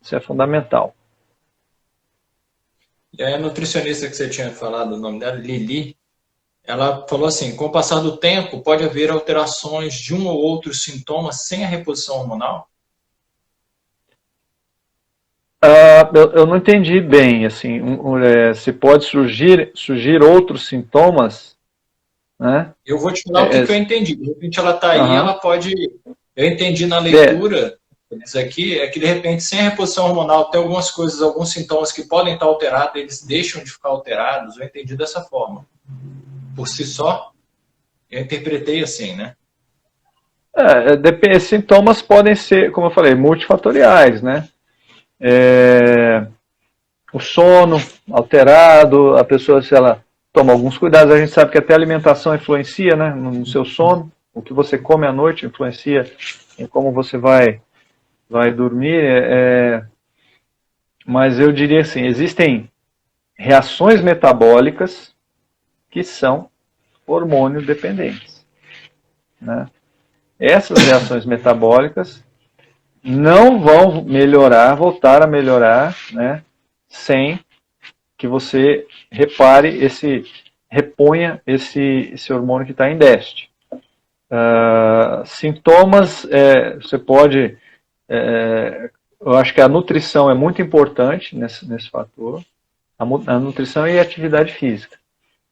Isso é fundamental. E aí a nutricionista que você tinha falado, o nome dela, Lili, ela falou assim, com o passar do tempo, pode haver alterações de um ou outro sintoma sem a reposição hormonal? Eu não entendi bem, assim, se pode surgir outros sintomas, né? Eu vou te falar o que eu entendi. De repente ela está aí, ela pode... Eu entendi na leitura, isso aqui, é que de repente, sem a reposição hormonal, tem algumas coisas, alguns sintomas que podem estar alterados, eles deixam de ficar alterados. Eu entendi dessa forma. Por si só, eu interpretei assim, né? Sintomas podem ser, como eu falei, multifatoriais, né? O sono alterado, a pessoa, se ela toma alguns cuidados, a gente sabe que até a alimentação influencia, né, no seu sono, o que você come à noite influencia em como você vai dormir, mas eu diria assim, existem reações metabólicas que são hormônio dependentes, né? Essas reações metabólicas não vão voltar a melhorar, né, sem que você reponha esse hormônio que está em déficit. Sintomas, você pode, eu acho que a nutrição é muito importante nesse fator, a nutrição e a atividade física,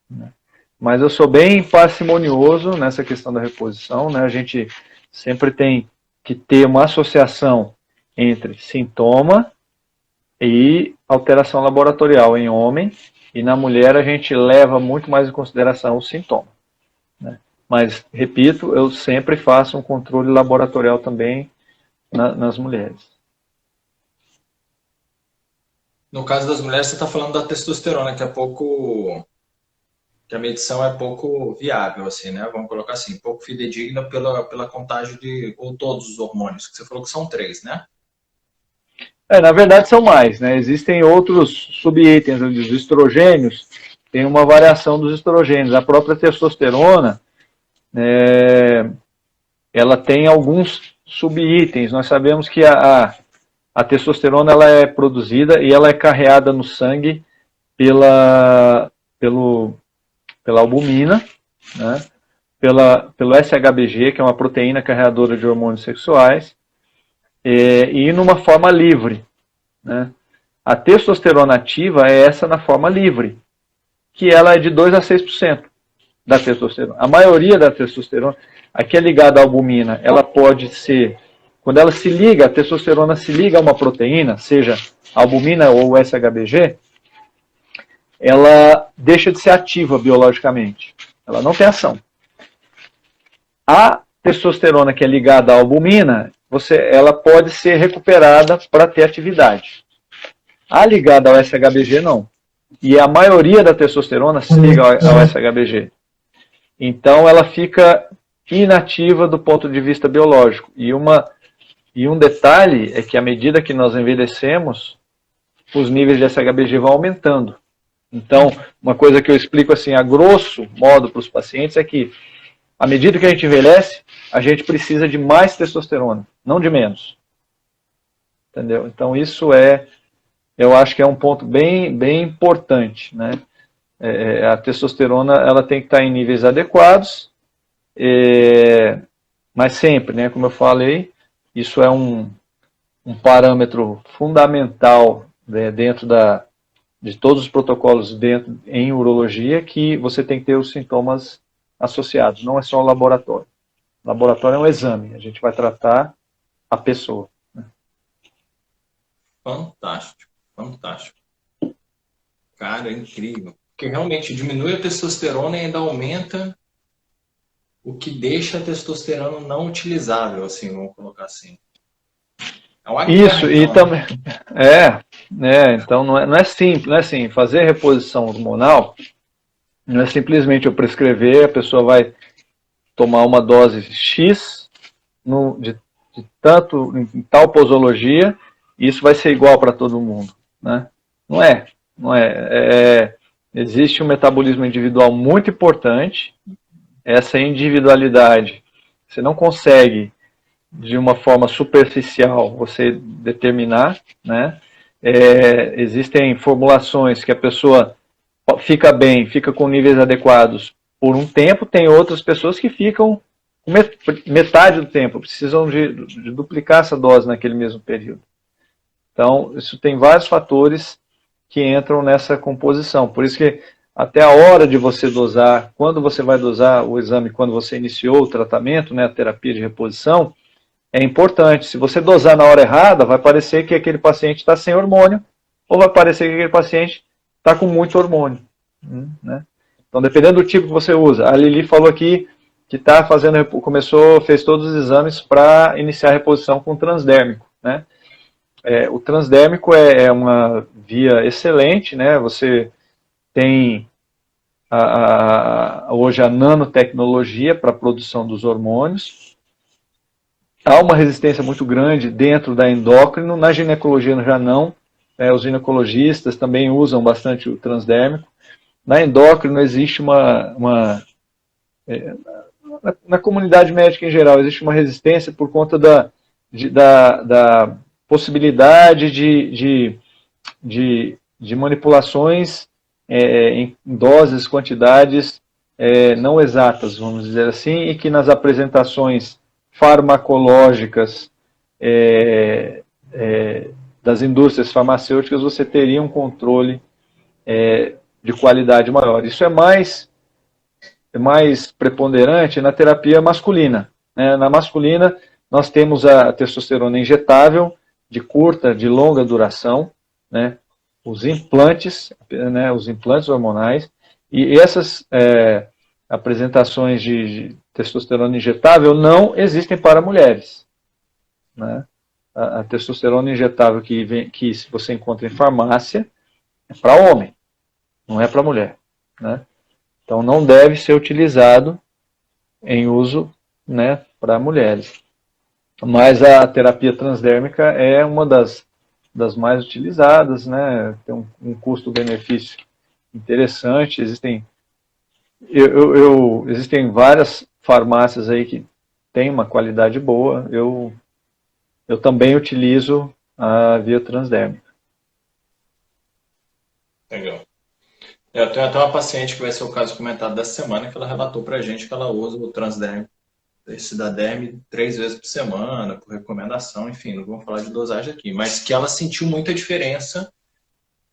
né? Mas eu sou bem parcimonioso nessa questão da reposição, né? A gente sempre tem que ter uma associação entre sintoma e alteração laboratorial em homem, e na mulher a gente leva muito mais em consideração o sintoma, né? Mas, repito, eu sempre faço um controle laboratorial também nas mulheres. No caso das mulheres, você está falando da testosterona, que a medição é pouco viável, assim, né? Vamos colocar assim, pouco fidedigna pela contagem de ou todos os hormônios, que você falou que são 3, né? Na verdade são mais, né? Existem outros subitens, os estrogênios, tem uma variação dos estrogênios. A própria testosterona, ela tem alguns subitens. Nós sabemos que a testosterona ela é produzida e ela é carreada no sangue pela albumina, né? Pelo SHBG, que é uma proteína carreadora de hormônios sexuais, e numa forma livre, né? A testosterona ativa é essa na forma livre, que ela é de 2 a 6%. da testosterona. A maioria da testosterona, a que é ligada à albumina, ela pode ser, quando ela se liga, a testosterona se liga a uma proteína, seja albumina ou SHBG, ela deixa de ser ativa biologicamente. Ela não tem ação. A testosterona que é ligada à albumina, ela pode ser recuperada para ter atividade. A ligada ao SHBG, não. E a maioria da testosterona se liga ao SHBG. Então, ela fica inativa do ponto de vista biológico. E um detalhe é que, à medida que nós envelhecemos, os níveis de SHBG vão aumentando. Então, uma coisa que eu explico assim, a grosso modo para os pacientes é que, à medida que a gente envelhece, a gente precisa de mais testosterona, não de menos. Entendeu? Então, isso eu acho que é um ponto bem importante, né? A testosterona ela tem que estar em níveis adequados, mas sempre, né, como eu falei, isso é um parâmetro fundamental, né, dentro de todos os protocolos em urologia, que você tem que ter os sintomas associados, não é só o laboratório. O laboratório é um exame, a gente vai tratar a pessoa. Né? Fantástico, fantástico. Cara, é incrível. Porque realmente diminui a testosterona e ainda aumenta o que deixa a testosterona não utilizável, assim, vamos colocar assim. É uma Isso, guerra, e então, também. Então não é simples, não é assim, fazer reposição hormonal não é simplesmente eu prescrever, a pessoa vai tomar uma dose X de tanto em tal posologia, e isso vai ser igual para todo mundo. Né? Não é. Existe um metabolismo individual muito importante, essa individualidade você não consegue de uma forma superficial você determinar, né? Existem formulações que a pessoa fica bem, fica com níveis adequados por um tempo, tem outras pessoas que ficam metade do tempo, precisam de duplicar essa dose naquele mesmo período. Então, isso tem vários fatores que entram nessa composição, por isso que até a hora de você dosar, quando você vai dosar o exame, quando você iniciou o tratamento, né, a terapia de reposição, é importante. Se você dosar na hora errada, vai parecer que aquele paciente está sem hormônio, ou vai parecer que aquele paciente está com muito hormônio. Né? Então, dependendo do tipo que você usa. A Lili falou aqui que fez todos os exames para iniciar a reposição com transdérmico. Né? O transdérmico é uma via excelente, né? Você tem hoje a nanotecnologia para a produção dos hormônios. Há uma resistência muito grande dentro da endócrino, na ginecologia já não. Os ginecologistas também usam bastante o transdérmico. Na endócrino existe na comunidade médica em geral, existe uma resistência por conta da possibilidade de manipulações em doses, quantidades não exatas, vamos dizer assim, e que nas apresentações farmacológicas das indústrias farmacêuticas você teria um controle de qualidade maior. Isso é mais preponderante na terapia masculina. Né? Na masculina, nós temos a testosterona injetável, de curta, de longa duração, né? Os implantes hormonais, e essas apresentações de testosterona injetável não existem para mulheres. Né? A testosterona injetável que você encontra em farmácia é para homem, não é para mulher. Né? Então não deve ser utilizado em uso, né, para mulheres. Mas a terapia transdérmica é uma das mais utilizadas, né? Tem um custo-benefício interessante. Existem várias farmácias aí que têm uma qualidade boa. Eu também utilizo a via transdérmica. Legal. Eu tenho até uma paciente que vai ser o caso comentado dessa semana, que ela relatou pra gente que ela usa o transdérmico, esse da derme 3 vezes por semana, por recomendação, enfim, não vamos falar de dosagem aqui, mas que ela sentiu muita diferença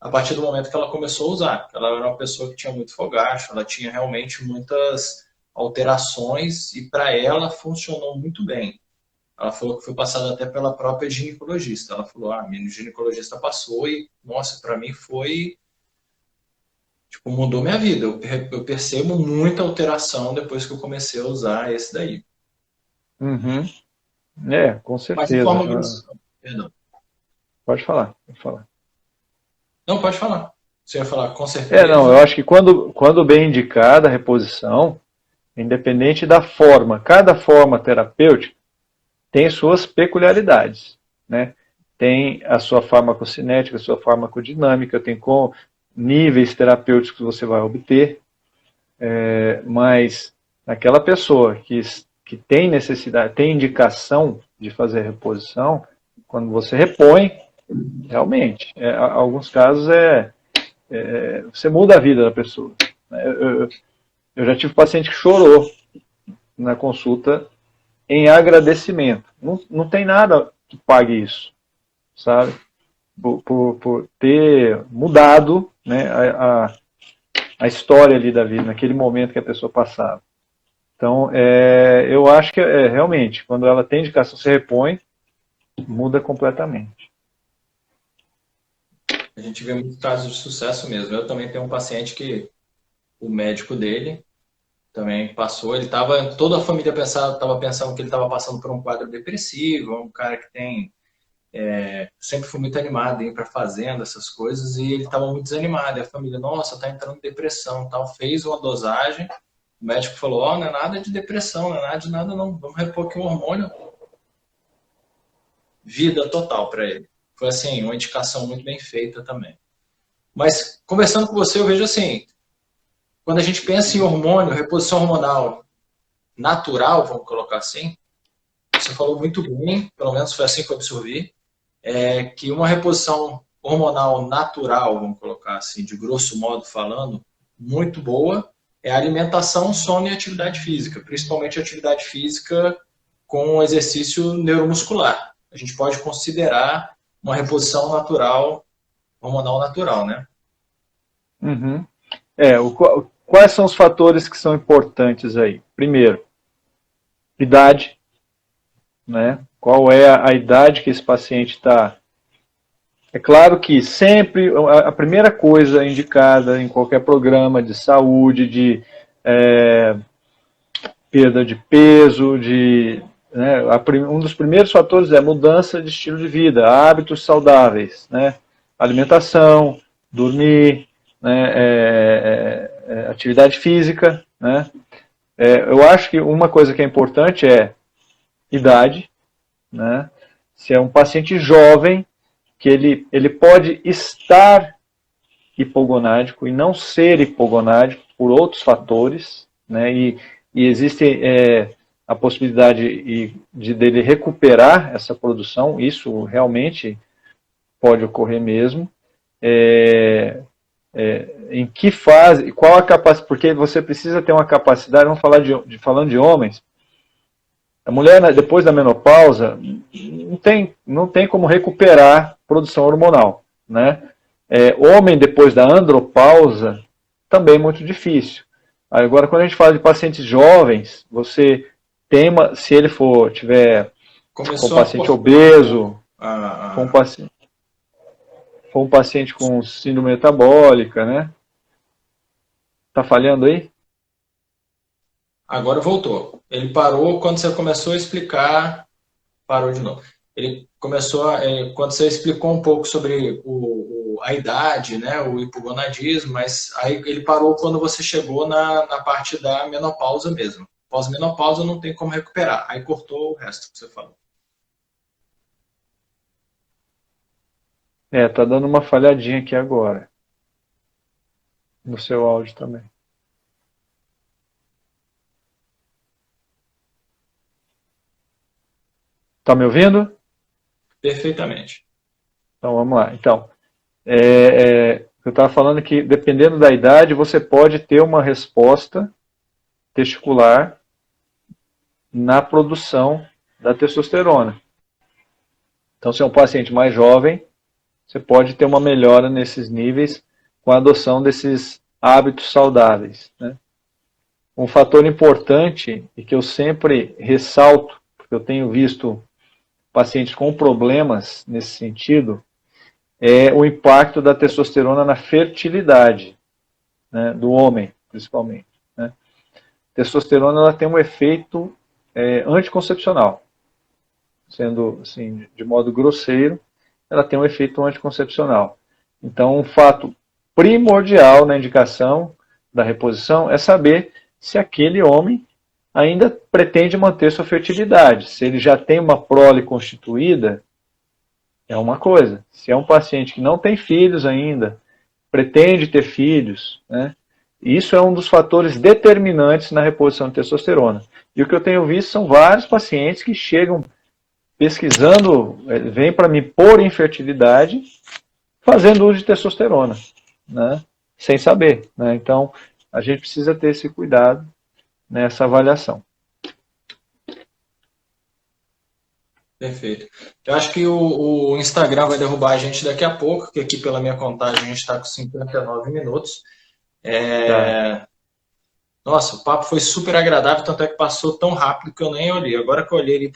a partir do momento que ela começou a usar. Ela era uma pessoa que tinha muito fogacho, ela tinha realmente muitas alterações e para ela funcionou muito bem. Ela falou que foi passada até pela própria ginecologista. Ela falou, minha ginecologista passou e, nossa, para mim foi, tipo, mudou minha vida. Eu percebo muita alteração depois que eu comecei a usar esse daí. Uhum. Com Mas de certeza. forma grossa, perdão. Pode falar, pode falar. Não, pode falar. Você ia falar com Não, certeza. eu acho que quando bem indicada a reposição, independente da forma, cada forma terapêutica tem suas peculiaridades, né? Tem a sua farmacocinética, a sua farmacodinâmica, tem níveis terapêuticos que você vai obter, mas aquela pessoa que tem necessidade, tem indicação de fazer reposição, quando você repõe, realmente, alguns casos você muda a vida da pessoa. Eu já tive paciente que chorou na consulta em agradecimento. Não tem nada que pague isso, sabe? Por ter mudado, né, a história ali da vida, naquele momento que a pessoa passava. Então, eu acho que realmente, quando ela tem indicação, se repõe, muda completamente. A gente vê muitos casos de sucesso mesmo. Eu também tenho um paciente que o médico dele também passou, toda a família estava pensando que ele estava passando por um quadro depressivo, um cara que sempre foi muito animado em ir para fazenda, essas coisas, e ele estava muito desanimado. E a família, nossa, tá entrando em depressão, tal. Fez uma dosagem, o médico falou, não é nada de depressão, não é nada de nada não, vamos repor aqui um hormônio. Vida total para ele. Foi assim, uma indicação muito bem feita também. Mas conversando com você, eu vejo assim, quando a gente pensa em hormônio, reposição hormonal natural, vamos colocar assim, você falou muito bem, pelo menos foi assim que eu absorvi, que uma reposição hormonal natural, vamos colocar assim, de grosso modo falando, muito boa, é a alimentação, sono e atividade física, principalmente atividade física com exercício neuromuscular. A gente pode considerar uma reposição natural, hormonal natural, né? Uhum. Quais são os fatores que são importantes aí? Primeiro, idade, né? Qual é a idade que esse paciente está? É claro que sempre a primeira coisa indicada em qualquer programa de saúde, de perda de peso, né, um dos primeiros fatores é mudança de estilo de vida, hábitos saudáveis, né? Alimentação, dormir, né, atividade física, né? Eu acho que uma coisa que é importante é idade, né? Se é um paciente jovem, que ele pode estar hipogonádico e não ser hipogonádico por outros fatores, né? E existe a possibilidade dele recuperar essa produção, isso realmente pode ocorrer mesmo. Em que fase, qual a capacidade, porque você precisa ter uma capacidade, vamos falar falando de homens, a mulher depois da menopausa não tem como recuperar produção hormonal, né? Homem depois da andropausa também é muito difícil. Agora, quando a gente fala de pacientes jovens, você se ele tiver um paciente obeso, for um paciente com síndrome metabólica, né? Tá falhando aí? Agora voltou. Ele parou quando você começou a explicar, parou de novo. Ele começou, quando você explicou um pouco sobre a idade, né, o hipogonadismo, mas aí ele parou quando você chegou na parte da menopausa mesmo. Pós-menopausa não tem como recuperar. Aí cortou o resto que você falou. Tá dando uma falhadinha aqui agora. No seu áudio também. Tá me ouvindo? Perfeitamente. Então vamos lá. Então, eu estava falando que dependendo da idade, você pode ter uma resposta testicular na produção da testosterona. Então, se é um paciente mais jovem, você pode ter uma melhora nesses níveis com a adoção desses hábitos saudáveis, né? Um fator importante e que eu sempre ressalto, porque eu tenho visto pacientes com problemas nesse sentido, é o impacto da testosterona na fertilidade, né, do homem, principalmente, né? Testosterona ela tem um efeito anticoncepcional, sendo assim, de modo grosseiro, ela tem um efeito anticoncepcional. Então, um fato primordial na indicação da reposição é saber se aquele homem ainda pretende manter sua fertilidade. Se ele já tem uma prole constituída, é uma coisa. Se é um paciente que não tem filhos ainda, pretende ter filhos, né? Isso é um dos fatores determinantes na reposição de testosterona. E o que eu tenho visto são vários pacientes que chegam pesquisando, vêm para mim por infertilidade, fazendo uso de testosterona, né? Sem saber, né? Então, a gente precisa ter esse cuidado nessa avaliação. Perfeito. Eu acho que o Instagram vai derrubar a gente daqui a pouco, que aqui pela minha contagem a gente está com 59 minutos. Tá. Nossa, o papo foi super agradável, tanto é que passou tão rápido que eu nem olhei. Agora que eu olhei ali,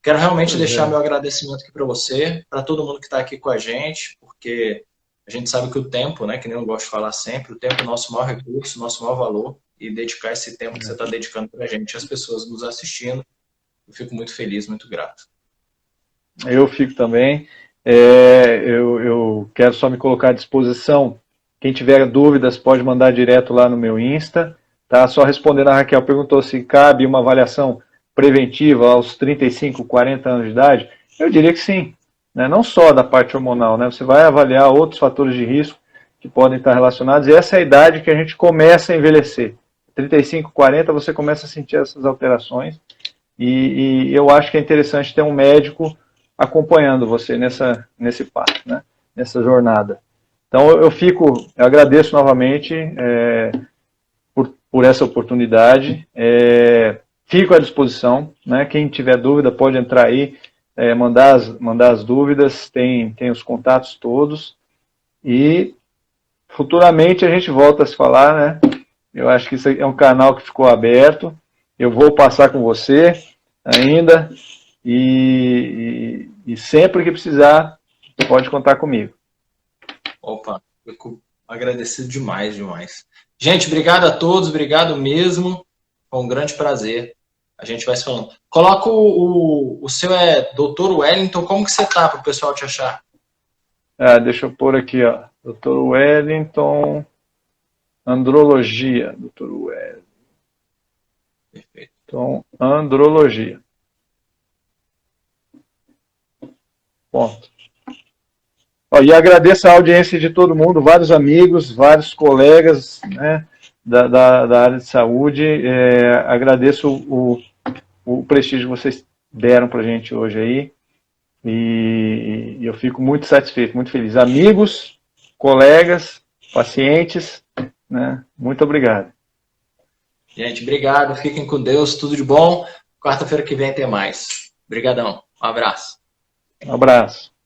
quero realmente deixar meu agradecimento aqui para você, para todo mundo que está aqui com a gente, porque a gente sabe que o tempo, né, que nem eu gosto de falar sempre, o tempo é o nosso maior recurso, nosso maior valor, e dedicar esse tempo que você está dedicando para a gente, as pessoas nos assistindo, eu fico muito feliz, muito grato. Eu fico também. Eu quero só me colocar à disposição. Quem tiver dúvidas pode mandar direto lá no meu Insta. Tá? Só respondendo a Raquel, perguntou se cabe uma avaliação preventiva aos 35, 40 anos de idade. Eu diria que sim. Né? Não só da parte hormonal, né? Você vai avaliar outros fatores de risco que podem estar relacionados. E essa é a idade que a gente começa a envelhecer. 35, 40 você começa a sentir essas alterações. E eu acho que é interessante ter um médico acompanhando você nesse passo, né? Nessa jornada. Então eu agradeço novamente por essa oportunidade, fico à disposição, né? Quem tiver dúvida pode entrar aí, mandar as dúvidas, tem os contatos todos, e futuramente a gente volta a se falar, né? Eu acho que isso é um canal que ficou aberto, eu vou passar com você ainda, e sempre que precisar, pode contar comigo. Opa, fico agradecido demais, demais. Gente, obrigado a todos, obrigado mesmo. Foi um grande prazer. A gente vai se falando. Coloca o seu Dr. Wellington, como que você tá para o pessoal te achar? Deixa eu pôr aqui, ó. Dr. Wellington, andrologia. Dr. Wellington. Perfeito. Então, andrologia. Ponto. E agradeço a audiência de todo mundo, vários amigos, vários colegas, né, da área de saúde. Agradeço o prestígio que vocês deram para a gente hoje aí. E eu fico muito satisfeito, muito feliz. Amigos, colegas, pacientes, né, muito obrigado. Gente, obrigado. Fiquem com Deus. Tudo de bom. Quarta-feira que vem tem mais. Obrigadão. Um abraço. Um abraço.